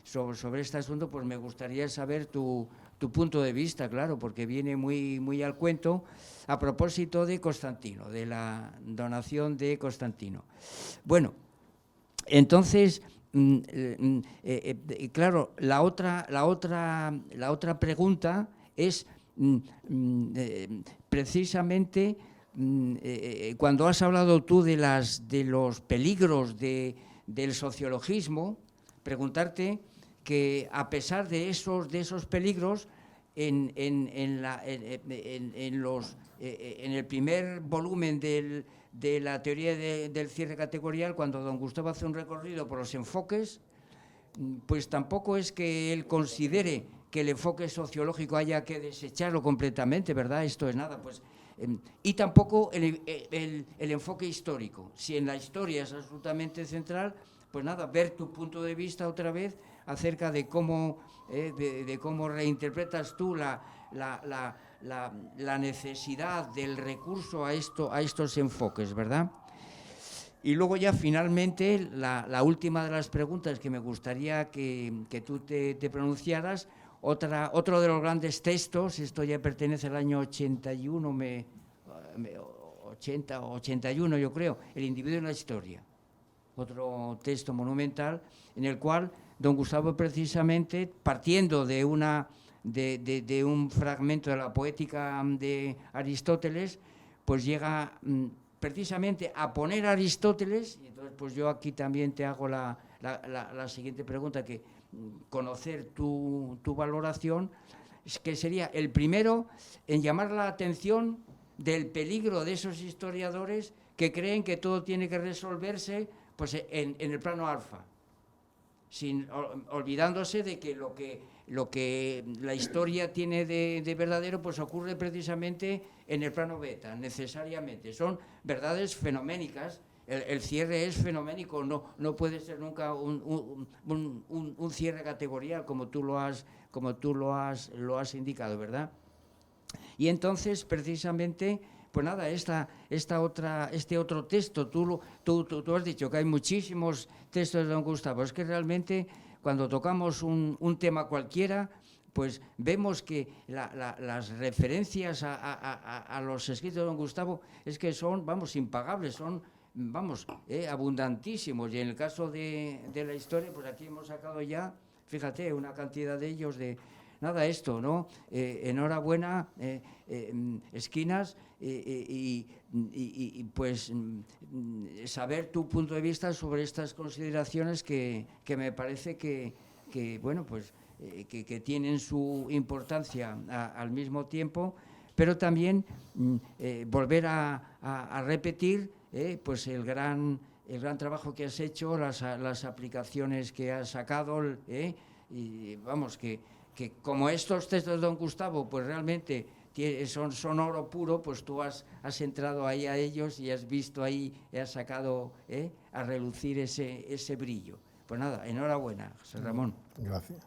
sobre este asunto, pues me gustaría saber tu punto de vista, claro, porque viene muy al cuento a propósito de Constantino, de la donación de Constantino. Bueno, entonces, claro, la otra pregunta es precisamente cuando has hablado tú de los peligros del sociologismo, preguntarte que a pesar de esos peligros, en el primer volumen de la teoría del cierre categorial, cuando don Gustavo hace un recorrido por los enfoques, pues tampoco es que él considere que el enfoque sociológico haya que desecharlo completamente, ¿verdad? Esto es nada, pues... y tampoco el enfoque histórico. Si en la historia es absolutamente central, pues nada, ver tu punto de vista otra vez acerca de cómo reinterpretas tú la necesidad del recurso a estos enfoques, ¿verdad? Y luego ya finalmente la última de las preguntas que me gustaría que tú te pronunciaras, otro de los grandes textos, esto ya pertenece al año 81, 81 yo creo, El individuo en la historia, otro texto monumental en el cual don Gustavo, precisamente partiendo de un fragmento de la poética de Aristóteles, pues llega precisamente a poner a Aristóteles, y entonces pues yo aquí también te hago la siguiente pregunta, que conocer tu valoración, que sería el primero en llamar la atención del peligro de esos historiadores que creen que todo tiene que resolverse pues en el plano alfa, olvidándose de que lo que la historia tiene de verdadero pues ocurre precisamente en el plano beta, necesariamente. Son verdades fenoménicas. El cierre es fenoménico, no puede ser nunca un cierre categorial como tú lo has indicado, ¿verdad? Y entonces, precisamente, pues nada, este otro texto, tú has dicho que hay muchísimos textos de don Gustavo, es que realmente cuando tocamos un tema cualquiera, pues vemos que las referencias a los escritos de don Gustavo es que son, vamos, impagables, son, vamos, abundantísimos. Y en el caso de la historia, pues aquí hemos sacado ya, fíjate, una cantidad de ellos de... Nada, esto, ¿no? Enhorabuena, Esquinas, y pues saber tu punto de vista sobre estas consideraciones que me parece que bueno, pues que tienen su importancia al mismo tiempo, pero también volver a repetir pues el gran trabajo que has hecho, las aplicaciones que has sacado, y vamos, que como estos textos de don Gustavo pues realmente son oro puro, pues tú has entrado ahí a ellos y has visto ahí, has sacado a relucir ese brillo. Pues nada, enhorabuena, José Ramón. Gracias.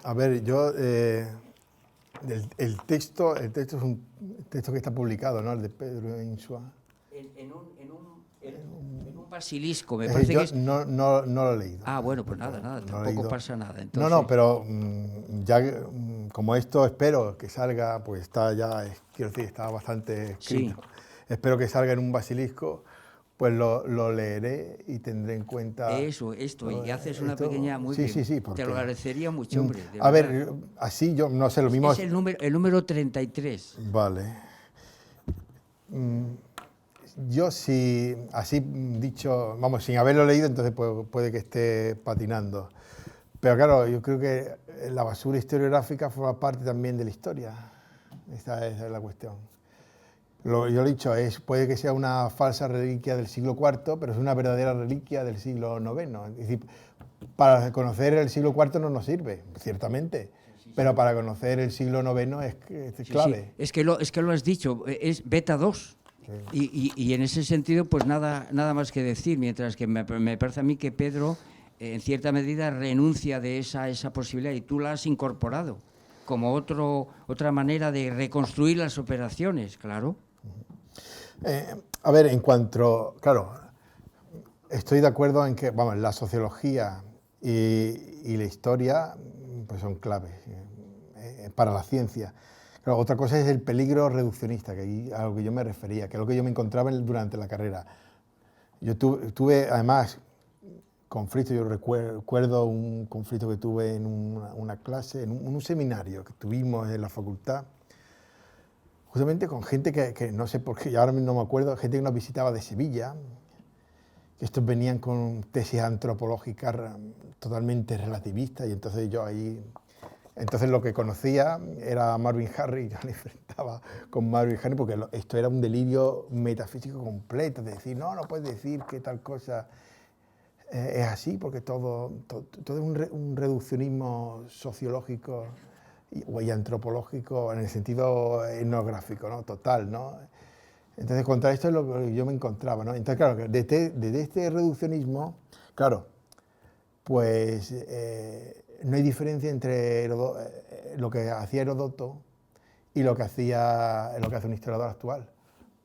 A ver, yo, el texto es un texto que está publicado, ¿no? El de Pedro Insua. En un basilisco, me parece que es... No lo he leído. Ah, bueno, pues nada, tampoco pasa nada. Entonces... No, pero ya como esto espero que salga, pues está ya, quiero decir, está bastante escrito. Sí. Espero que salga en un basilisco, pues lo leeré y tendré en cuenta... Esto, y haces una pequeña... Sí, porque... Te lo agradecería mucho, hombre. A ver, así yo no sé, lo mismo... Es el número 33. Vale. Yo sí, así dicho, vamos, sin haberlo leído, entonces puede que esté patinando. Pero claro, yo creo que la basura historiográfica forma parte también de la historia. Esa es la cuestión. Yo lo he dicho, puede que sea una falsa reliquia del siglo IV, pero es una verdadera reliquia del siglo IX. Es decir, para conocer el siglo IV no nos sirve, ciertamente, pero para conocer el siglo IX es clave. Sí. Es que lo has dicho, es beta 2. Sí. Y en ese sentido, pues nada más que decir, mientras que me parece a mí que Pedro, en cierta medida, renuncia de esa posibilidad y tú la has incorporado como otra manera de reconstruir las operaciones, claro. A ver, en cuanto, claro, estoy de acuerdo en que, vamos, la sociología y la historia pues son claves para la ciencia. Claro, otra cosa es el peligro reduccionista, a lo que yo me refería, que es lo que yo me encontraba durante la carrera. Yo tuve además, conflictos, yo recuerdo un conflicto que tuve en una clase, en un seminario que tuvimos en la facultad, justamente con gente que no sé por qué, ahora mismo no me acuerdo, gente que nos visitaba de Sevilla, estos venían con tesis antropológicas totalmente relativistas, y entonces yo ahí... Entonces lo que conocía era Marvin Harris, y yo me enfrentaba con Marvin Harris porque esto era un delirio metafísico completo, de decir, no puedes decir que tal cosa es así, porque todo es un reduccionismo sociológico y antropológico en el sentido etnográfico, ¿no? Total, ¿no? Entonces, contra esto es lo que yo me encontraba, ¿no? Entonces, claro, desde este reduccionismo, claro, pues no hay diferencia entre lo que hacía Heródoto y lo que hace un historiador actual,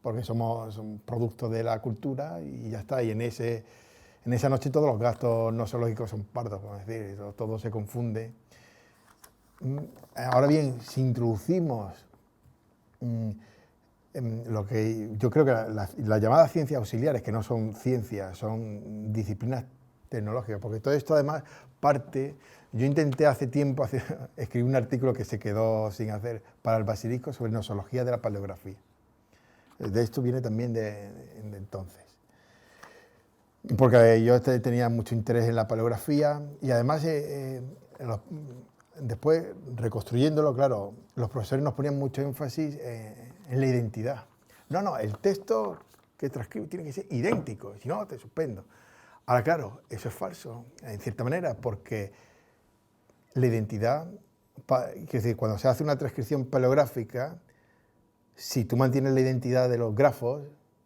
porque somos productos de la cultura y ya está, y en esa noche todos los gastos nosológicos son pardos, es decir, todo se confunde. Ahora bien, si introducimos lo que yo creo que las llamadas ciencias auxiliares, que no son ciencias, son disciplinas tecnológicas, porque todo esto además parte... Yo intenté hace tiempo escribir un artículo que se quedó sin hacer para el Basilisco sobre nosología de la paleografía. De esto viene también de entonces. Porque yo tenía mucho interés en la paleografía y además después reconstruyéndolo, claro, los profesores nos ponían mucho énfasis en la identidad. No, el texto que transcribe tiene que ser idéntico, si no te suspendo. Ahora, claro, eso es falso, en cierta manera, porque la identidad, es decir, cuando se hace una transcripción paleográfica, si tú mantienes la identidad de los grafos,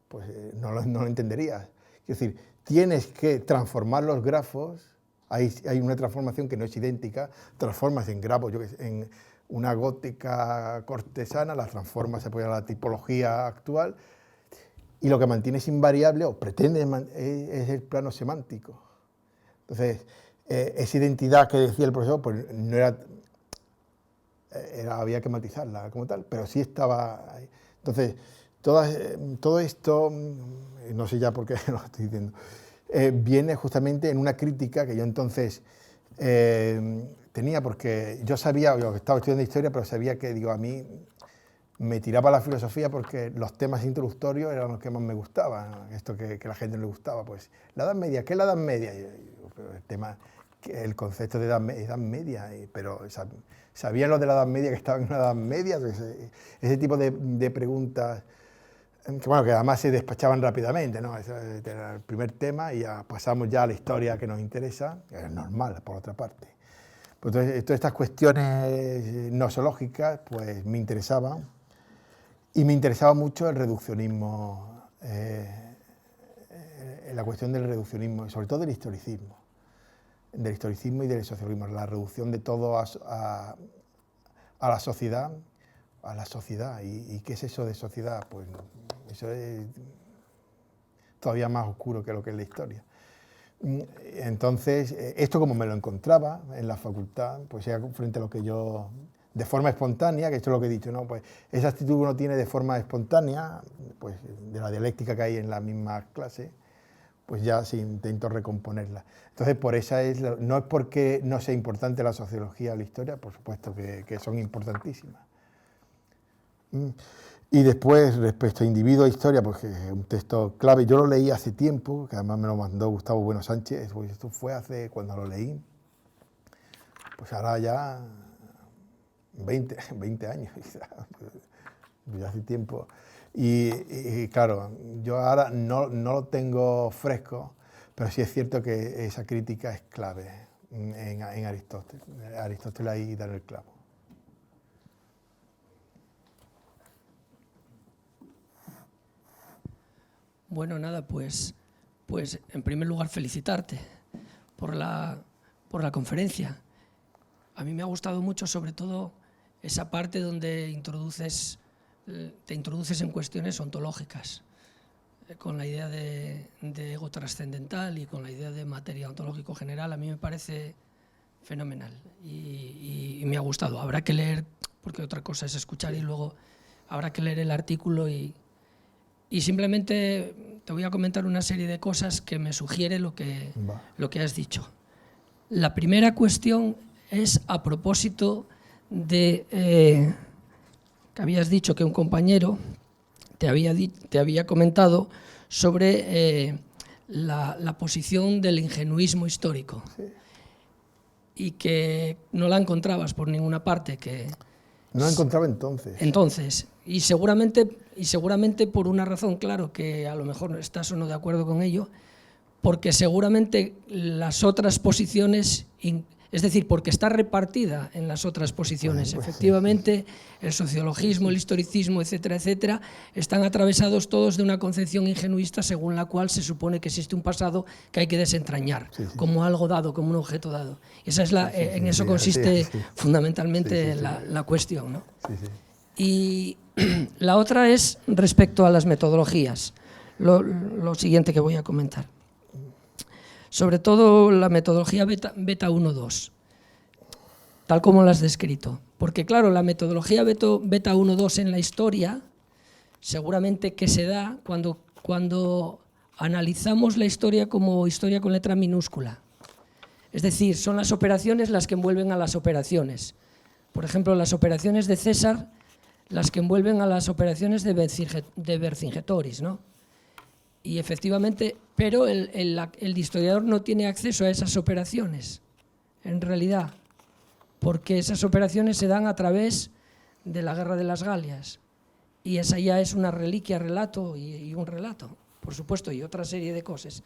pues no lo entenderías. Es decir, tienes que transformar los grafos, hay una transformación que no es idéntica, transformas en grafos, en una gótica cortesana, la transformas, se apoya a la tipología actual, y lo que mantienes invariable, o pretende, es el plano semántico. Entonces, esa identidad que decía el profesor, pues no había que matizarla como tal, pero sí estaba ahí. Entonces, todo esto, no sé ya por qué lo estoy diciendo, viene justamente en una crítica que yo entonces tenía, porque yo sabía, yo estaba estudiando historia, pero sabía que, a mí me tiraba la filosofía porque los temas introductorios eran los que más me gustaban, ¿no? Esto que a la gente no le gustaba, pues, la Edad Media, ¿qué es la Edad Media? El concepto de edad media, pero ¿sabían los de la Edad Media que estaban en una Edad Media? Ese tipo de preguntas, que además se despachaban rápidamente, ¿no? Ese era el primer tema y ya pasamos ya a la historia que nos interesa, que es normal, por otra parte. Pues entonces, todas estas cuestiones nosológicas pues, me interesaban, y me interesaba mucho el reduccionismo, la cuestión del reduccionismo, y sobre todo del historicismo y del socialismo, la reducción de todo a la sociedad, ¿Y qué es eso de sociedad? Pues eso es todavía más oscuro que lo que es la historia. Entonces, esto como me lo encontraba en la facultad, pues era frente a lo que yo, de forma espontánea, que esto es lo que he dicho, ¿no? Pues esa actitud que uno tiene de forma espontánea, pues de la dialéctica que hay en la misma clase, pues ya sí intento recomponerla. Entonces, no es porque no sea importante la sociología o la historia, por supuesto que son importantísimas. Y después, respecto a individuo e historia, pues es un texto clave. Yo lo leí hace tiempo, que además me lo mandó Gustavo Bueno Sánchez, pues esto fue cuando lo leí, pues ahora ya 20 años, ya hace tiempo. Y claro, yo ahora no lo tengo fresco, pero sí es cierto que esa crítica es clave en Aristóteles. Aristóteles ahí da el clavo. Bueno, nada, pues en primer lugar felicitarte por la conferencia. A mí me ha gustado mucho, sobre todo, esa parte donde te introduces en cuestiones ontológicas, con la idea de ego trascendental y con la idea de materia ontológico general. A mí me parece fenomenal y me ha gustado. Habrá que leer, porque otra cosa es escuchar y luego habrá que leer el artículo y simplemente te voy a comentar una serie de cosas que me sugiere lo que has dicho. La primera cuestión es a propósito de que habías dicho que un compañero te había comentado sobre la posición del ingenuismo histórico. Sí. Y que no la encontrabas por ninguna parte. No la encontraba entonces. Entonces, y seguramente por una razón, claro, que a lo mejor estás o no de acuerdo con ello, porque seguramente las otras posiciones, es decir, porque está repartida en las otras posiciones. Pues Efectivamente, el sociologismo, el historicismo, etcétera, etcétera, están atravesados todos de una concepción ingenuista según la cual se supone que existe un pasado que hay que desentrañar, como algo dado, como un objeto dado. Esa es en eso consiste fundamentalmente la cuestión, ¿no? Sí, sí. Y la otra es respecto a las metodologías, lo siguiente que voy a comentar. Sobre todo la metodología beta 1.2, tal como la has descrito. Porque claro, la metodología beta 1.2 en la historia, seguramente que se da cuando analizamos la historia como historia con letra minúscula. Es decir, son las operaciones las que envuelven a las operaciones. Por ejemplo, las operaciones de César, las que envuelven a las operaciones de Vercingetorix, ¿no? Y efectivamente, pero el historiador no tiene acceso a esas operaciones, en realidad, porque esas operaciones se dan a través de la Guerra de las Galias, y esa ya es una reliquia, relato y un relato, por supuesto, y otra serie de cosas.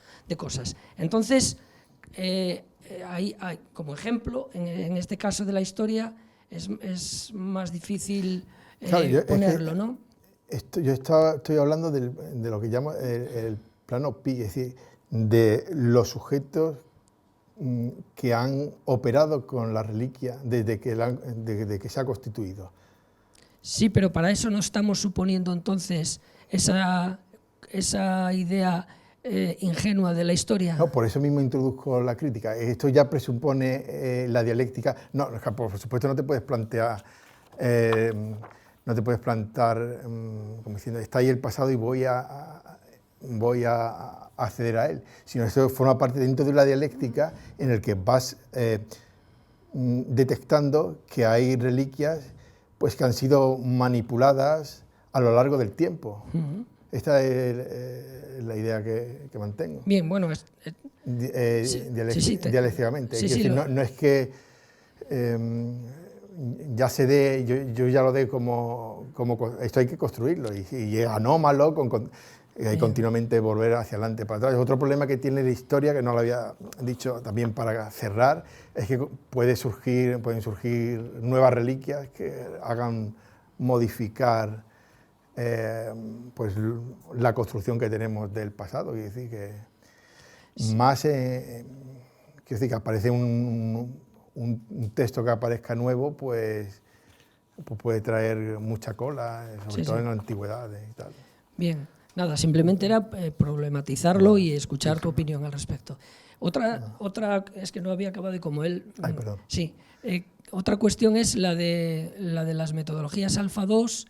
Entonces, como ejemplo, en este caso de la historia, es más difícil ponerlo, ¿no? Yo estoy hablando de lo que llamo el plano pi, es decir, de los sujetos que han operado con la reliquia desde que se ha constituido. Sí, pero para eso no estamos suponiendo entonces esa idea ingenua de la historia. No, por eso mismo introduzco la crítica. Esto ya presupone la dialéctica. No, por supuesto no te puedes plantear... No te puedes plantar como diciendo, está ahí el pasado y voy a acceder a él, sino eso forma parte dentro de la dialéctica en el que vas detectando que hay reliquias pues, que han sido manipuladas a lo largo del tiempo. Uh-huh. Esta es la idea que mantengo. Bien, bueno, dialécticamente. No es que... ya se dé, yo ya lo dé como esto hay que construirlo y es anómalo, hay continuamente volver hacia adelante, para atrás. Otro problema que tiene la historia, que no lo había dicho también para cerrar, es que pueden surgir nuevas reliquias que hagan modificar pues, la construcción que tenemos del pasado. Quiero decir que más, quiero decir que aparece un texto que aparezca nuevo, pues puede traer mucha cola, sobre todo en la antigüedad y tal. Bien, nada, simplemente era problematizarlo y escuchar tu opinión al respecto. Otra es que no había acabado y como él... Ay, perdón. Sí, otra cuestión es la de las metodologías alfa 2,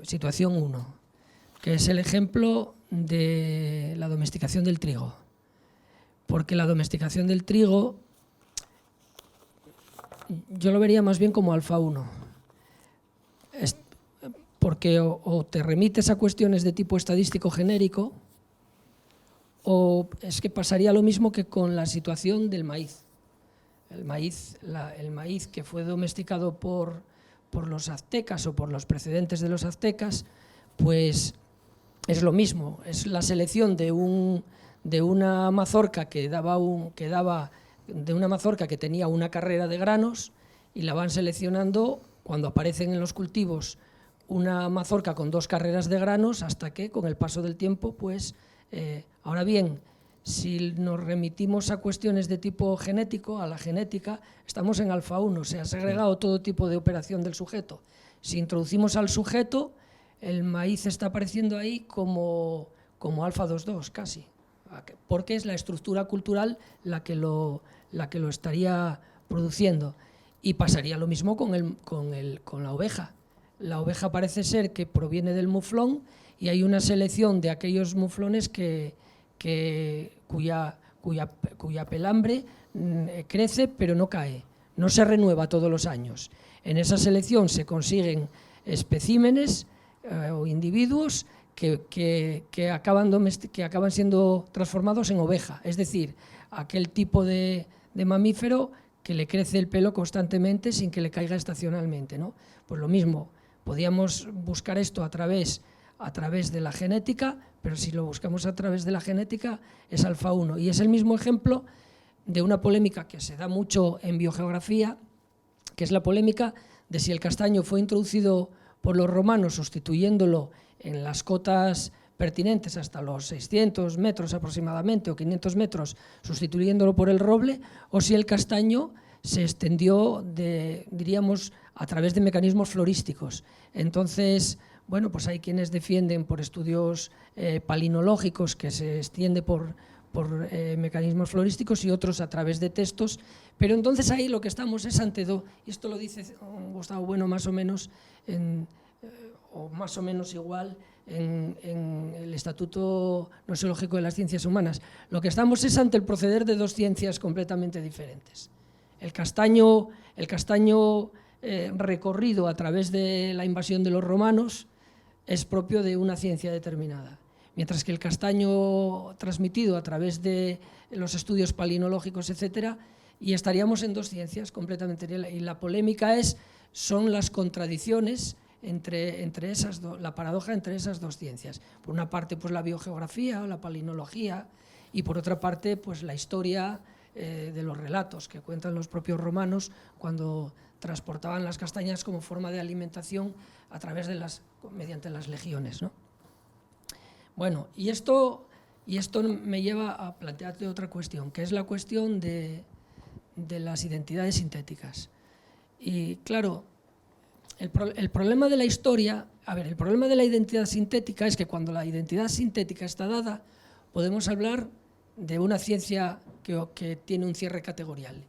situación 1, que es el ejemplo de la domesticación del trigo. Porque la domesticación del trigo yo lo vería más bien como alfa 1, porque o te remites a cuestiones de tipo estadístico genérico, o es que pasaría lo mismo que con la situación del maíz. El maíz que fue domesticado por los aztecas o por los precedentes de los aztecas, pues es lo mismo, es la selección de una mazorca de una mazorca que tenía una carrera de granos y la van seleccionando cuando aparecen en los cultivos una mazorca con 2 carreras de granos hasta que con el paso del tiempo, pues ahora bien, si nos remitimos a cuestiones de tipo genético, a la genética, estamos en alfa 1, se ha segregado todo tipo de operación del sujeto. Si introducimos al sujeto, el maíz está apareciendo ahí como alfa 2.2 casi, porque es la estructura cultural la que lo estaría produciendo. Y pasaría lo mismo con la oveja. La oveja parece ser que proviene del muflón y hay una selección de aquellos muflones cuya pelambre crece pero no cae, no se renueva todos los años. En esa selección se consiguen especímenes o individuos que acaban siendo transformados en oveja, es decir, aquel tipo de mamífero que le crece el pelo constantemente sin que le caiga estacionalmente, ¿no? Pues lo mismo, podíamos buscar esto a través de la genética, pero si lo buscamos a través de la genética es alfa 1. Y es el mismo ejemplo de una polémica que se da mucho en biogeografía, que es la polémica de si el castaño fue introducido por los romanos sustituyéndolo en las cotas pertinentes hasta los 600 metros aproximadamente o 500 metros, sustituyéndolo por el roble, o si el castaño se extendió, diríamos, a través de mecanismos florísticos. Entonces, bueno, pues hay quienes defienden por estudios palinológicos que se extiende por mecanismos florísticos y otros a través de textos, pero entonces ahí lo que estamos es ante y esto lo dice Gustavo Bueno más o menos, o más o menos igual, en el Estatuto Gnoseológico de las Ciencias Humanas. Lo que estamos es ante el proceder de dos ciencias completamente diferentes. El castaño recorrido a través de la invasión de los romanos es propio de una ciencia determinada, mientras que el castaño transmitido a través de los estudios palinológicos, etcétera, y estaríamos en dos ciencias completamente. Y la polémica son las contradicciones entre esas la paradoja entre esas dos ciencias. Por una parte, pues la biogeografía o la palinología, y por otra parte, pues la historia de los relatos que cuentan los propios romanos cuando transportaban las castañas como forma de alimentación mediante las legiones, ¿no? Bueno, y esto me lleva a plantearte otra cuestión, que es la cuestión de las identidades sintéticas. Y claro, el problema de la historia, el problema de la identidad sintética es que cuando la identidad sintética está dada, podemos hablar de una ciencia que tiene un cierre categorial.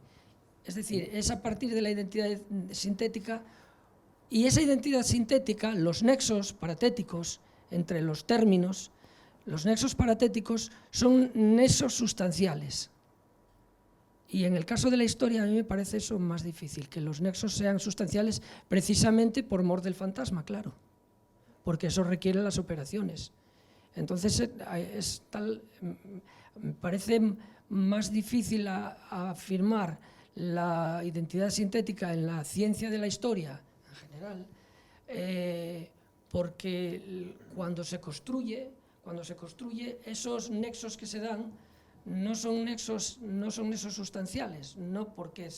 Es decir, es a partir de la identidad sintética, y esa identidad sintética, los nexos paratéticos entre los términos, los nexos paratéticos son nexos sustanciales. Y en el caso de la historia a mí me parece eso más difícil, que los nexos sean sustanciales precisamente por mor del fantasma, claro, porque eso requiere las operaciones. Entonces me parece más difícil afirmar la identidad sintética en la ciencia de la historia en general, porque cuando se construye esos nexos que se dan no son nexos sustanciales, no porque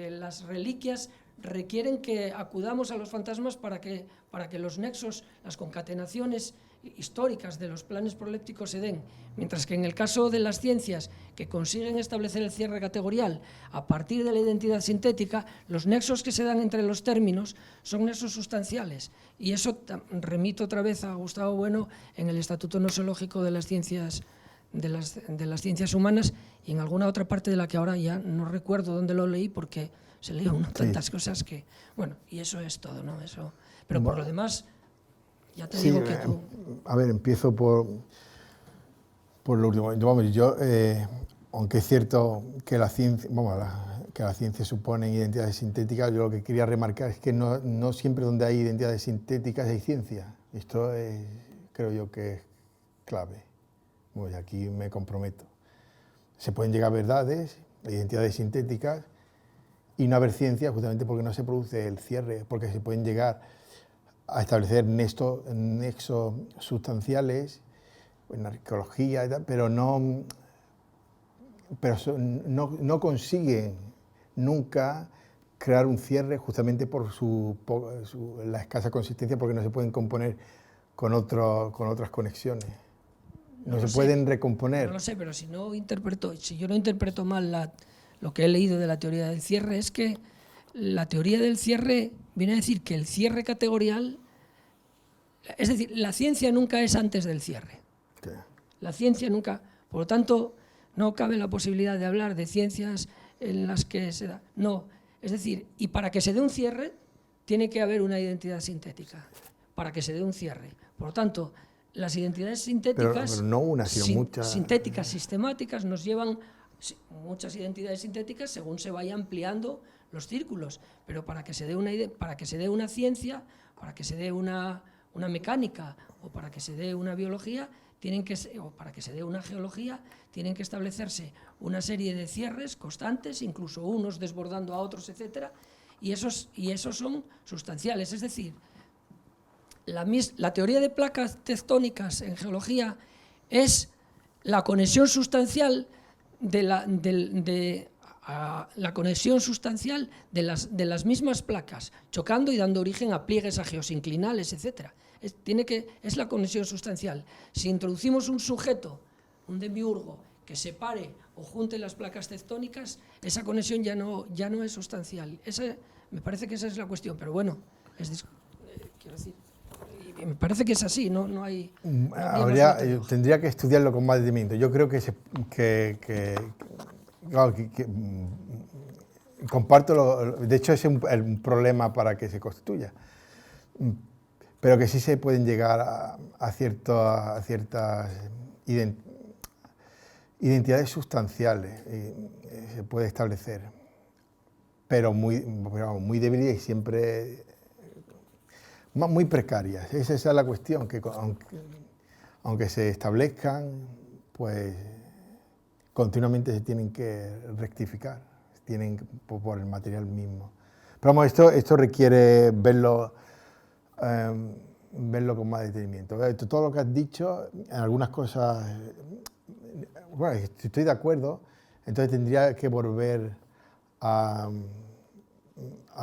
las reliquias requieren que acudamos a los fantasmas para que los nexos, las concatenaciones históricas de los planes prolépticos se den, mientras que en el caso de las ciencias que consiguen establecer el cierre categorial a partir de la identidad sintética, los nexos que se dan entre los términos son nexos sustanciales, y eso remito otra vez a Gustavo Bueno en el Estatuto Gnoseológico de las Ciencias Humanas, y en alguna otra parte de la que ahora ya no recuerdo dónde lo leí porque se lee tantas cosas que, bueno, y eso es todo, ¿no? Eso, pero por lo demás, ya te digo que tú... A ver, empiezo por lo último. Vamos, yo, aunque es cierto que la ciencia supone identidades sintéticas, yo lo que quería remarcar es que no siempre donde hay identidades sintéticas hay ciencia. Esto creo yo que es clave. Bueno, aquí me comprometo. Se pueden llegar a verdades, identidades sintéticas, y no haber ciencia justamente porque no se produce el cierre, porque se pueden llegar a establecer nexos sustanciales en arqueología y tal, pero no consiguen nunca crear un cierre justamente por la escasa consistencia, porque no se pueden componer con otras conexiones. No se pueden recomponer. No lo sé, pero si yo no interpreto mal lo que he leído de la teoría del cierre, es que la teoría del cierre viene a decir que el cierre categorial, es decir, la ciencia nunca es antes del cierre. ¿Qué? La ciencia nunca, por lo tanto, no cabe la posibilidad de hablar de ciencias en las que se da. No, es decir, y para que se dé un cierre, tiene que haber una identidad sintética, para que se dé un cierre. Por lo tanto, las identidades sintéticas, pero no una, sino muchas. Sintéticas, sistemáticas, nos llevan muchas identidades sintéticas según se vaya ampliando los círculos, pero para que se dé una ciencia, para que se dé una una mecánica o para que se dé una biología, o para que se dé una geología, tienen que establecerse una serie de cierres constantes, incluso unos desbordando a otros, etcétera, y esos son sustanciales. Es decir, la teoría de placas tectónicas en geología es la conexión sustancial la conexión sustancial de las mismas placas, chocando y dando origen a pliegues ageosinclinales, etc. Es la conexión sustancial. Si introducimos un sujeto, un demiurgo, que separe o junte las placas tectónicas, esa conexión ya no es sustancial. Me parece que esa es la cuestión, pero bueno, quiero decir, me parece que es así, no hay... Tendría que estudiarlo con más detenimiento. Yo creo que comparto, de hecho es un problema para que se constituya, pero que sí se pueden llegar a ciertas identidades sustanciales, se puede establecer, pero muy débiles y siempre muy precarias. Esa es la cuestión, que aunque se establezcan, pues continuamente se tienen que rectificar, por el material mismo. Pero vamos, esto requiere verlo con más detenimiento. Todo lo que has dicho, en algunas cosas, bueno, estoy de acuerdo, entonces tendría que volver a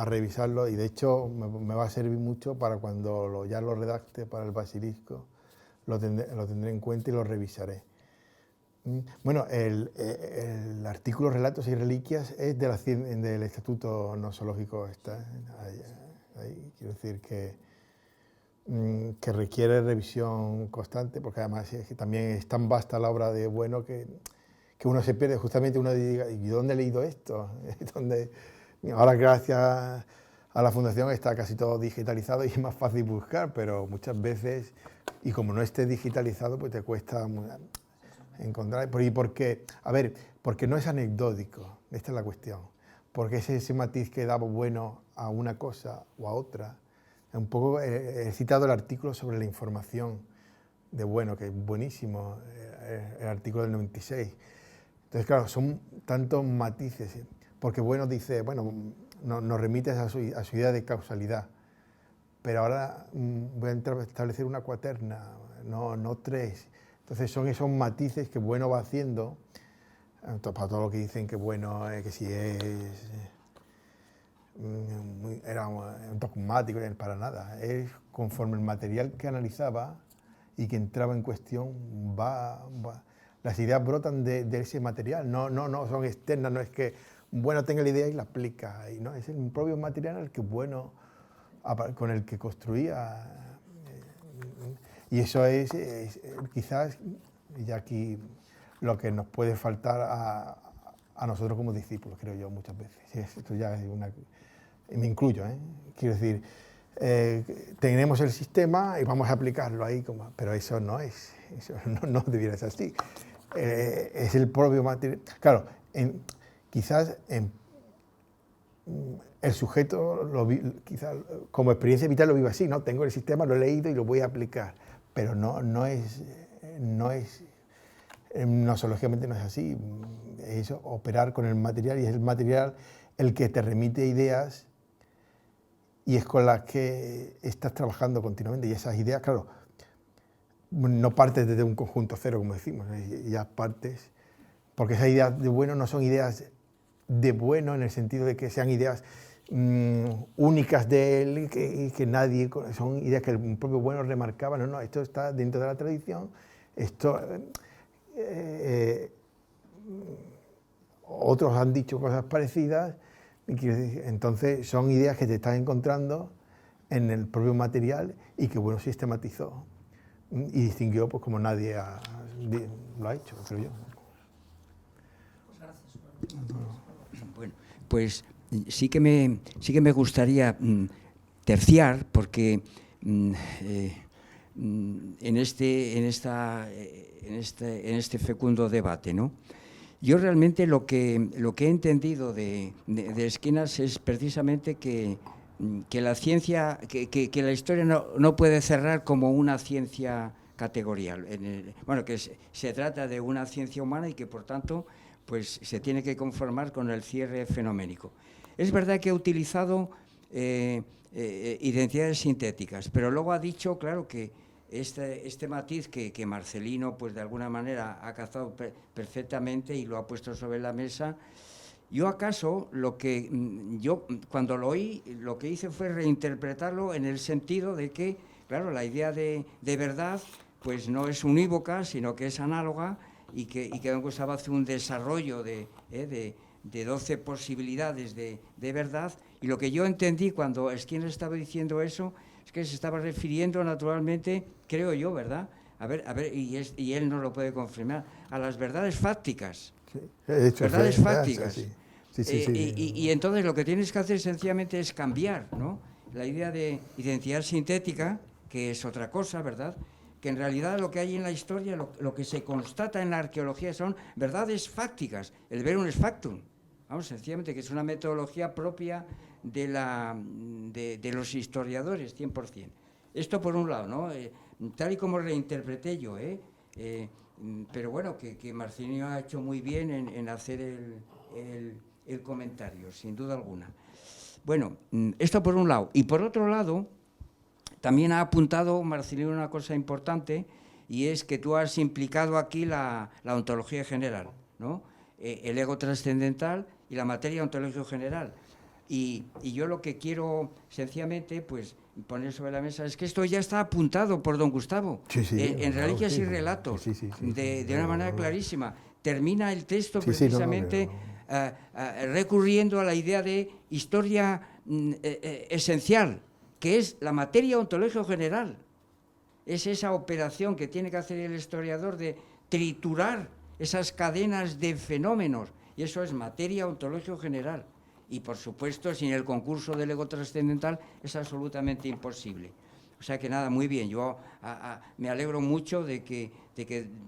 revisarlo, y de hecho me va a servir mucho para cuando ya lo redacte para el basilisco, lo tendré en cuenta y lo revisaré. Bueno, el artículo Relatos y Reliquias es del Estatuto Nosológico. Ahí. Quiero decir que requiere revisión constante, porque además es que también es tan vasta la obra de Bueno que uno se pierde. Justamente uno diga, ¿y dónde he leído esto? Ahora, gracias a la Fundación, está casi todo digitalizado y es más fácil buscar, pero muchas veces, y como no esté digitalizado, pues te cuesta encontrar. Porque no es anecdótico, esta es la cuestión. Porque es ese matiz que da Bueno a una cosa o a otra. Un poco he citado el artículo sobre la información de Bueno, que es buenísimo, el artículo del 96. Entonces, claro, son tantos matices, porque Bueno dice, nos remites a su idea de causalidad, pero ahora voy a establecer una cuaterna, no tres. Entonces son esos matices que Bueno va haciendo, para todo lo que dicen que Bueno, que si era un dogmático, para nada. Es conforme el material que analizaba y que entraba en cuestión, las ideas brotan de ese material, no son externas, no es que Bueno tenga la idea y la aplica, ¿no? Es el propio material el que Bueno, con el que construía. Y eso es quizás, y aquí, lo que nos puede faltar a nosotros como discípulos, creo yo, muchas veces. Esto ya es me incluyo, quiero decir, tenemos el sistema y vamos a aplicarlo ahí, pero eso no debiera ser así. Es el propio material. Claro, quizás el sujeto, quizás como experiencia vital lo vive así, ¿no? Tengo el sistema, lo he leído y lo voy a aplicar, pero nosológicamente no es así. Es operar con el material, y es el material el que te remite ideas y es con las que estás trabajando continuamente. Y esas ideas, claro, no partes desde un conjunto cero, como decimos, ya partes, porque esas ideas de Bueno no son ideas de Bueno en el sentido de que sean ideas únicas de él y que nadie, son ideas que el propio Bueno remarcaba. No, esto está dentro de la tradición, otros han dicho cosas parecidas, entonces son ideas que te estás encontrando en el propio material y que Bueno sistematizó y distinguió, pues como nadie lo ha hecho, creo yo. Bueno, pues sí que me gustaría terciar, porque en este fecundo debate, ¿no? Yo realmente lo que he entendido de Esquinas es precisamente que que la ciencia, que la historia no puede cerrar como una ciencia categorial. Bueno, que se trata de una ciencia humana y que, por tanto, pues se tiene que conformar con el cierre fenoménico. Es verdad que he utilizado identidades sintéticas, pero luego ha dicho, claro, que este matiz que Marcelino, pues de alguna manera ha cazado perfectamente y lo ha puesto sobre la mesa. Yo acaso, yo cuando lo oí, lo que hice fue reinterpretarlo en el sentido de que, claro, la idea de verdad pues no es unívoca, sino que es análoga, y que don Gustavo hace un desarrollo de 12 posibilidades de verdad, y lo que yo entendí cuando Skinner estaba diciendo eso, es que se estaba refiriendo naturalmente, creo yo, ¿verdad?, a ver, y él no lo puede confirmar, a las verdades fácticas. Sí, verdades fácticas. Sí. Y entonces lo que tienes que hacer sencillamente es cambiar, ¿no?, la idea de identidad sintética, que es otra cosa, ¿verdad?, que en realidad lo que hay en la historia, lo que se constata en la arqueología son verdades fácticas, el verum est factum, vamos, sencillamente, que es una metodología propia de los historiadores, 100%. Esto por un lado, ¿no?, tal y como reinterpreté yo, pero bueno, que Marcelino ha hecho muy bien en hacer el comentario, sin duda alguna. Bueno, esto por un lado. Y por otro lado, también ha apuntado Marcelino una cosa importante, y es que tú has implicado aquí la ontología general, ¿no?, el ego trascendental y la materia ontológica general. Y yo lo que quiero sencillamente pues poner sobre la mesa es que esto ya está apuntado por don Gustavo, en Reliquias y Relatos, de una manera clarísima. Termina el texto precisamente recurriendo a la idea de historia esencial, que es la materia ontológica general. Es esa operación que tiene que hacer el historiador de triturar esas cadenas de fenómenos, y eso es materia ontológica general. Y, por supuesto, sin el concurso del ego trascendental es absolutamente imposible. O sea que nada, muy bien. Yo me alegro mucho de que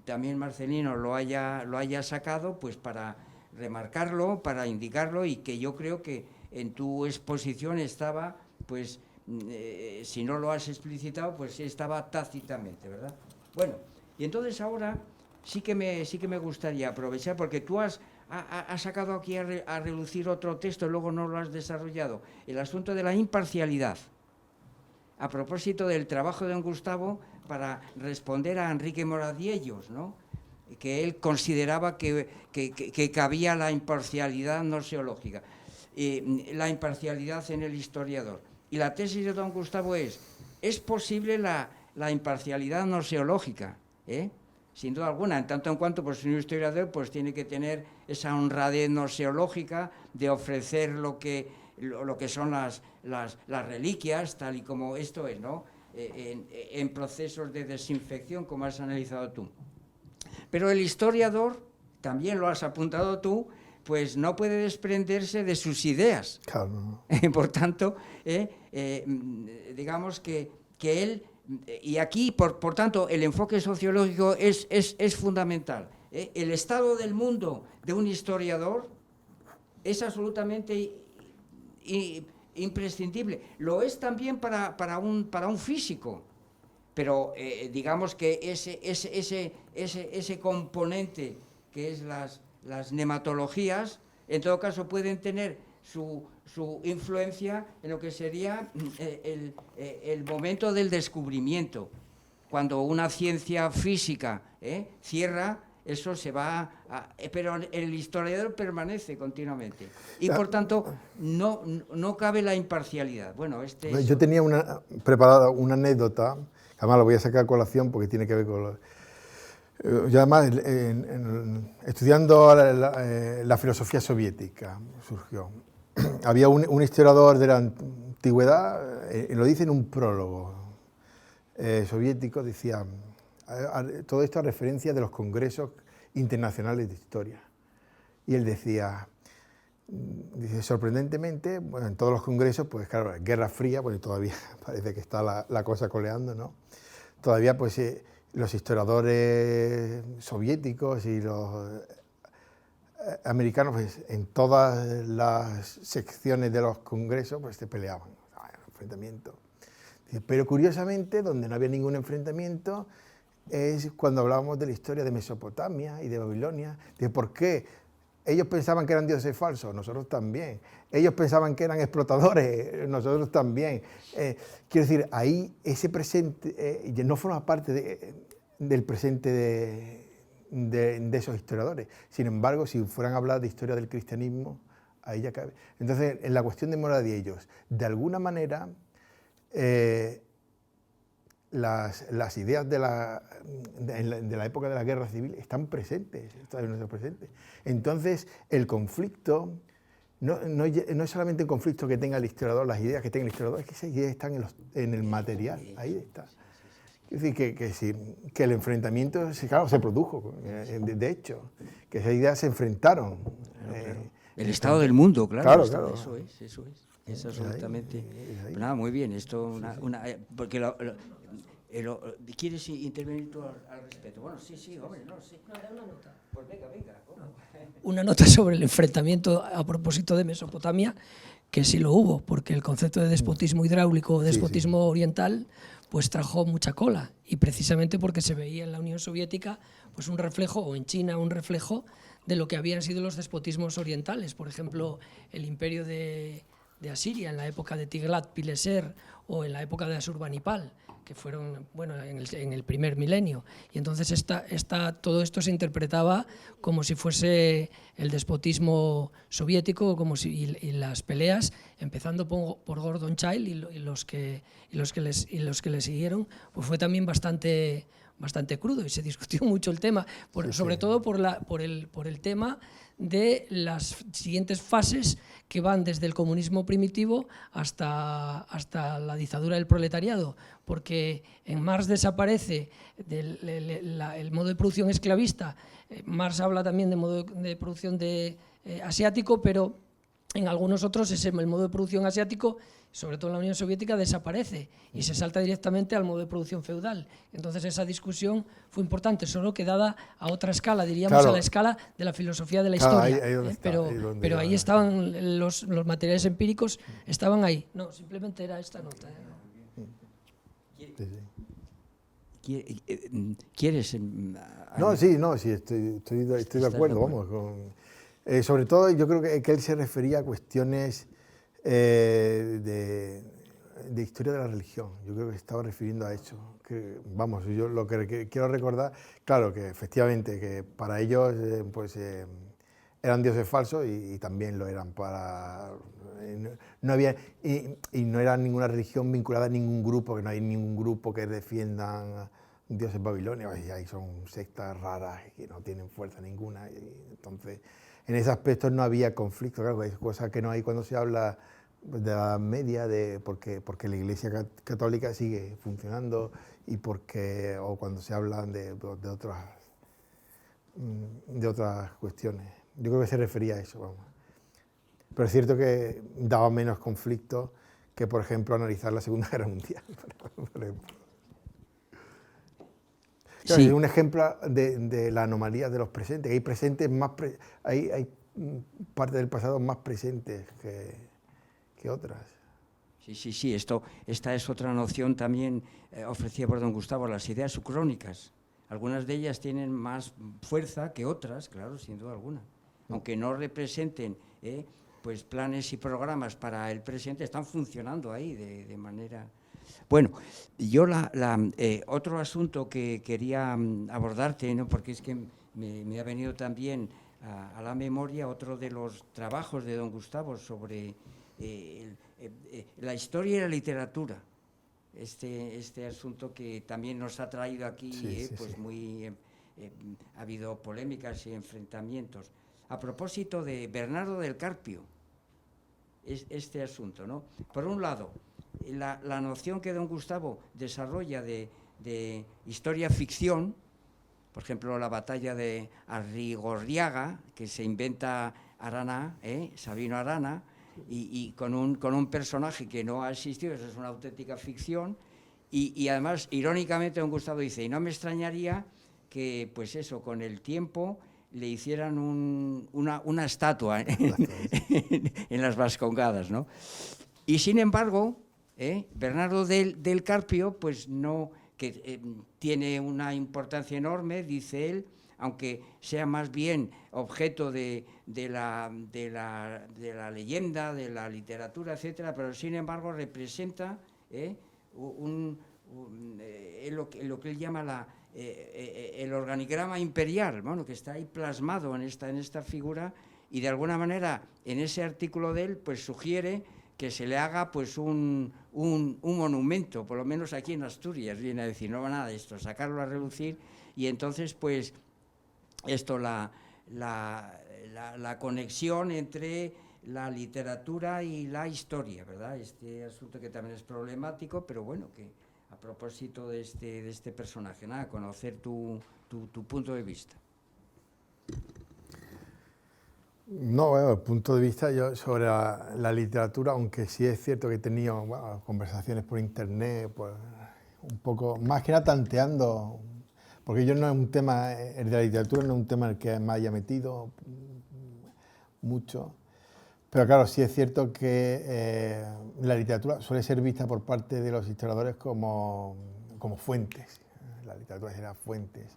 también Marcelino lo haya sacado, pues para remarcarlo, para indicarlo, y que yo creo que en tu exposición estaba, pues, si no lo has explicitado, pues estaba tácitamente, ¿verdad? Bueno, y entonces ahora sí que me gustaría aprovechar, porque tú has sacado aquí a relucir otro texto, luego no lo has desarrollado, el asunto de la imparcialidad, a propósito del trabajo de don Gustavo para responder a Enrique Moradiellos, ¿no?, que él consideraba que cabía la imparcialidad gnoseológica, la imparcialidad en el historiador. Y la tesis de don Gustavo es posible la imparcialidad gnoseológica, sin duda alguna, en tanto en cuanto pues, un historiador pues, tiene que tener esa honradez gnoseológica de ofrecer lo que son las reliquias, tal y como esto es, ¿no?, en procesos de desinfección, como has analizado tú. Pero el historiador, también lo has apuntado tú, pues no puede desprenderse de sus ideas. Claro. Por tanto, digamos que él, y aquí, por tanto, el enfoque sociológico es fundamental. El estado del mundo de un historiador es absolutamente imprescindible. Lo es también para un físico, pero digamos que ese componente que es las nematologías, en todo caso pueden tener su influencia en lo que sería el momento del descubrimiento. Cuando una ciencia física cierra, eso se va pero el historiador permanece continuamente. Y por tanto, no cabe la imparcialidad. Bueno, yo tenía preparada una anécdota, además la voy a sacar a colación porque tiene que ver con... Yo además, estudiando la filosofía soviética, surgió. Había un historiador de la antigüedad, lo dice en un prólogo soviético, decía, todo esto a referencia de los congresos internacionales de historia. Y él decía, sorprendentemente, bueno, en todos los congresos, pues claro, Guerra Fría, porque todavía parece que está la cosa coleando, ¿no? Todavía, pues, los historiadores soviéticos y los americanos, pues, en todas las secciones de los congresos, pues, se peleaban. enfrentamiento. Pero curiosamente, donde no había ningún enfrentamiento, es cuando hablábamos de la historia de Mesopotamia y de Babilonia, de por qué ellos pensaban que eran dioses falsos, nosotros también. Ellos pensaban que eran explotadores, nosotros también. Quiero decir, ahí ese presente no forma parte del presente de esos historiadores. Sin embargo, si fueran a hablar de historia del cristianismo, ahí ya cabe. Entonces, en la cuestión de moral de ellos, de alguna manera, las ideas de la época de la guerra civil están presentes, están en nuestro presente. Entonces, el conflicto no es solamente un conflicto que tenga el historiador, las ideas que tenga el historiador, es que esas ideas están en el material, ahí está. Es decir, que el enfrentamiento, claro, se produjo, de hecho, que esas ideas se enfrentaron. El estado del mundo, claro. Claro. Eso es absolutamente. Nada, muy bien, esto porque ¿quieres intervenir tú al respecto? Bueno, sí, hombre, no, sí. No, era una nota. Pues venga. Una nota sobre el enfrentamiento a propósito de Mesopotamia, que sí lo hubo, porque el concepto de despotismo hidráulico o despotismo oriental pues trajo mucha cola, y precisamente porque se veía en la Unión Soviética pues un reflejo, o en China un reflejo de lo que habían sido los despotismos orientales. Por ejemplo, el imperio de Asiria en la época de Tiglat-Pileser o en la época de Asurbanipal, que fueron en el primer milenio. Y entonces todo esto se interpretaba como si fuese el despotismo soviético, y las peleas, empezando por Gordon Child y los que le siguieron, pues fue también bastante crudo, y se discutió mucho el tema, sobre todo por el tema de las siguientes fases que van desde el comunismo primitivo hasta la dictadura del proletariado, porque en Marx desaparece el modo de producción esclavista. Marx habla también de modo de producción asiático, pero en algunos otros el modo de producción asiático, sobre todo en la Unión Soviética, desaparece y se salta directamente al modo de producción feudal. Entonces esa discusión fue importante, solo que dada a otra escala, diríamos, claro, a la escala de la filosofía de la historia. Pero ahí estaban los materiales empíricos, estaban ahí. No, simplemente era esta nota. ¿Quieres? Sí, estoy de acuerdo, vamos. Sobre todo yo creo que él se refería a cuestiones de historia de la religión. Yo creo que se estaba refiriendo a eso. Yo lo que quiero recordar, claro, que efectivamente que para ellos eran dioses falsos y también lo eran para... No había, y no era ninguna religión vinculada a ningún grupo, que no hay ningún grupo que defiendan dioses babilonios, y ahí son sectas raras que no tienen fuerza ninguna, y entonces en ese aspecto no había conflicto, claro, hay cosas que no hay cuando se habla de la Edad Media, porque la Iglesia Católica sigue funcionando, o cuando se hablan de otras cuestiones. Yo creo que se refería a eso, vamos. Pero es cierto que daba menos conflicto que, por ejemplo, analizar la Segunda Guerra Mundial, por ejemplo. Claro, sí. Es un ejemplo de la anomalía de los presentes. Hay presentes hay partes del pasado más presentes que otras. Sí. Esta es otra noción también ofrecida por don Gustavo, las ideas subcrónicas. Algunas de ellas tienen más fuerza que otras, claro, sin duda alguna. Aunque no representen pues planes y programas para el presente, están funcionando ahí de manera... Bueno, yo otro asunto que quería abordarte, ¿no? Porque es que me ha venido también a la memoria otro de los trabajos de don Gustavo sobre la historia y la literatura. Este asunto que también nos ha traído aquí, ha habido polémicas y enfrentamientos. A propósito de Bernardo del Carpio, este asunto, ¿no? Por un lado, la noción que don Gustavo desarrolla de historia-ficción, por ejemplo, la batalla de Arrigorriaga, que se inventa Arana, Sabino Arana, y con un personaje que no ha existido, eso es una auténtica ficción, y además, irónicamente, don Gustavo dice, y no me extrañaría que, pues eso, con el tiempo le hicieran una estatua en las Vascongadas, ¿no? Y sin embargo, Bernardo del Carpio, pues no, que tiene una importancia enorme, dice él, aunque sea más bien objeto de la leyenda, de la literatura, etcétera, pero sin embargo representa lo que él llama el organigrama imperial, bueno, que está ahí plasmado en esta figura, y de alguna manera en ese artículo de él pues sugiere que se le haga pues un monumento, por lo menos aquí en Asturias, viene a decir, no va nada de esto, sacarlo a relucir, y entonces pues esto, la conexión entre la literatura y la historia, ¿verdad? Este asunto que también es problemático, pero bueno, que a propósito de este personaje, nada, conocer tu punto de vista. No, bueno, el punto de vista yo sobre la literatura, aunque sí es cierto que he tenido conversaciones por internet, pues un poco, más que nada tanteando, porque yo no es un tema, el de la literatura no es un tema en el que me haya metido mucho, pero claro, sí es cierto que la literatura suele ser vista por parte de los historiadores como fuentes, la literatura era fuentes.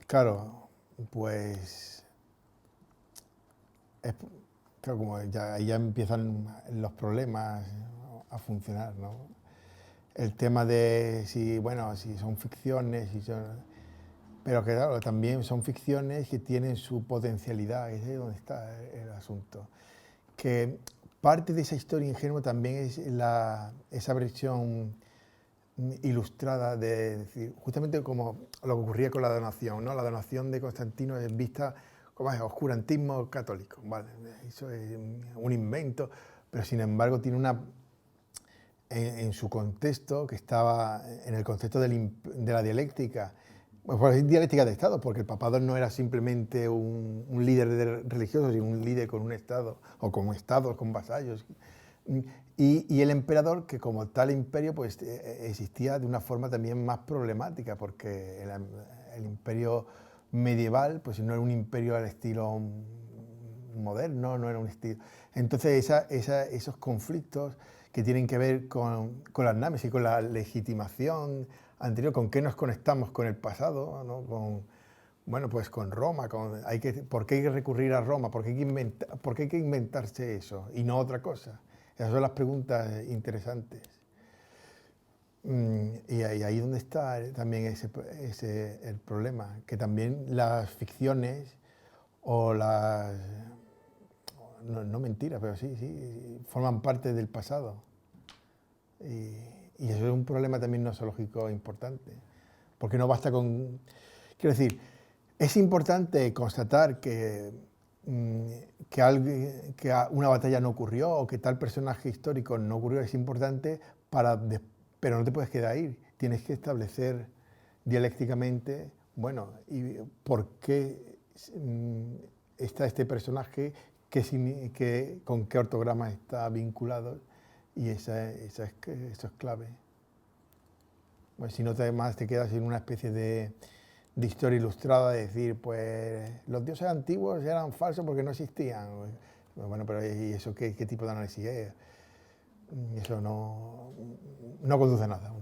Claro, pues claro, como ya empiezan los problemas a funcionar, ¿no? El tema de si son ficciones, pero que claro, también son ficciones que tienen su potencialidad, es de donde está el asunto. Que parte de esa historia ingenua también es esa versión ilustrada de decir, justamente como lo que ocurría con la donación, ¿no? La donación de Constantino es vista como es oscurantismo católico, ¿vale? Eso es un invento, pero sin embargo tiene en su contexto, que estaba en el contexto de la dialéctica, pues es dialéctica de Estado, porque el papado no era simplemente un líder religioso, sino un líder con un Estado, o con estados, con vasallos. Y el emperador, que como tal imperio, pues existía de una forma también más problemática, porque el imperio medieval, pues no era un imperio al estilo moderno, no era un estilo. Entonces esos conflictos que tienen que ver con las námesis, con la legitimación anterior, con qué nos conectamos con el pasado, ¿no? Pues con Roma, ¿por qué hay que recurrir a Roma? ¿Por qué hay que inventarse eso y no otra cosa? Esas son las preguntas interesantes. Y ahí donde está también el problema, que también las ficciones o no mentiras, pero sí, forman parte del pasado. Y eso es un problema también nosológico importante, porque no basta con... Quiero decir, es importante constatar que una batalla no ocurrió o que tal personaje histórico no ocurrió, es importante, pero no te puedes quedar ahí. Tienes que establecer dialécticamente, ¿y por qué está este personaje? ¿Con qué ortograma está vinculado? Y eso es clave. Si no, además te quedas en una especie de historia ilustrada, de decir, pues los dioses antiguos eran falsos porque no existían. Pero ¿y eso qué tipo de análisis es? Eso no conduce a nada.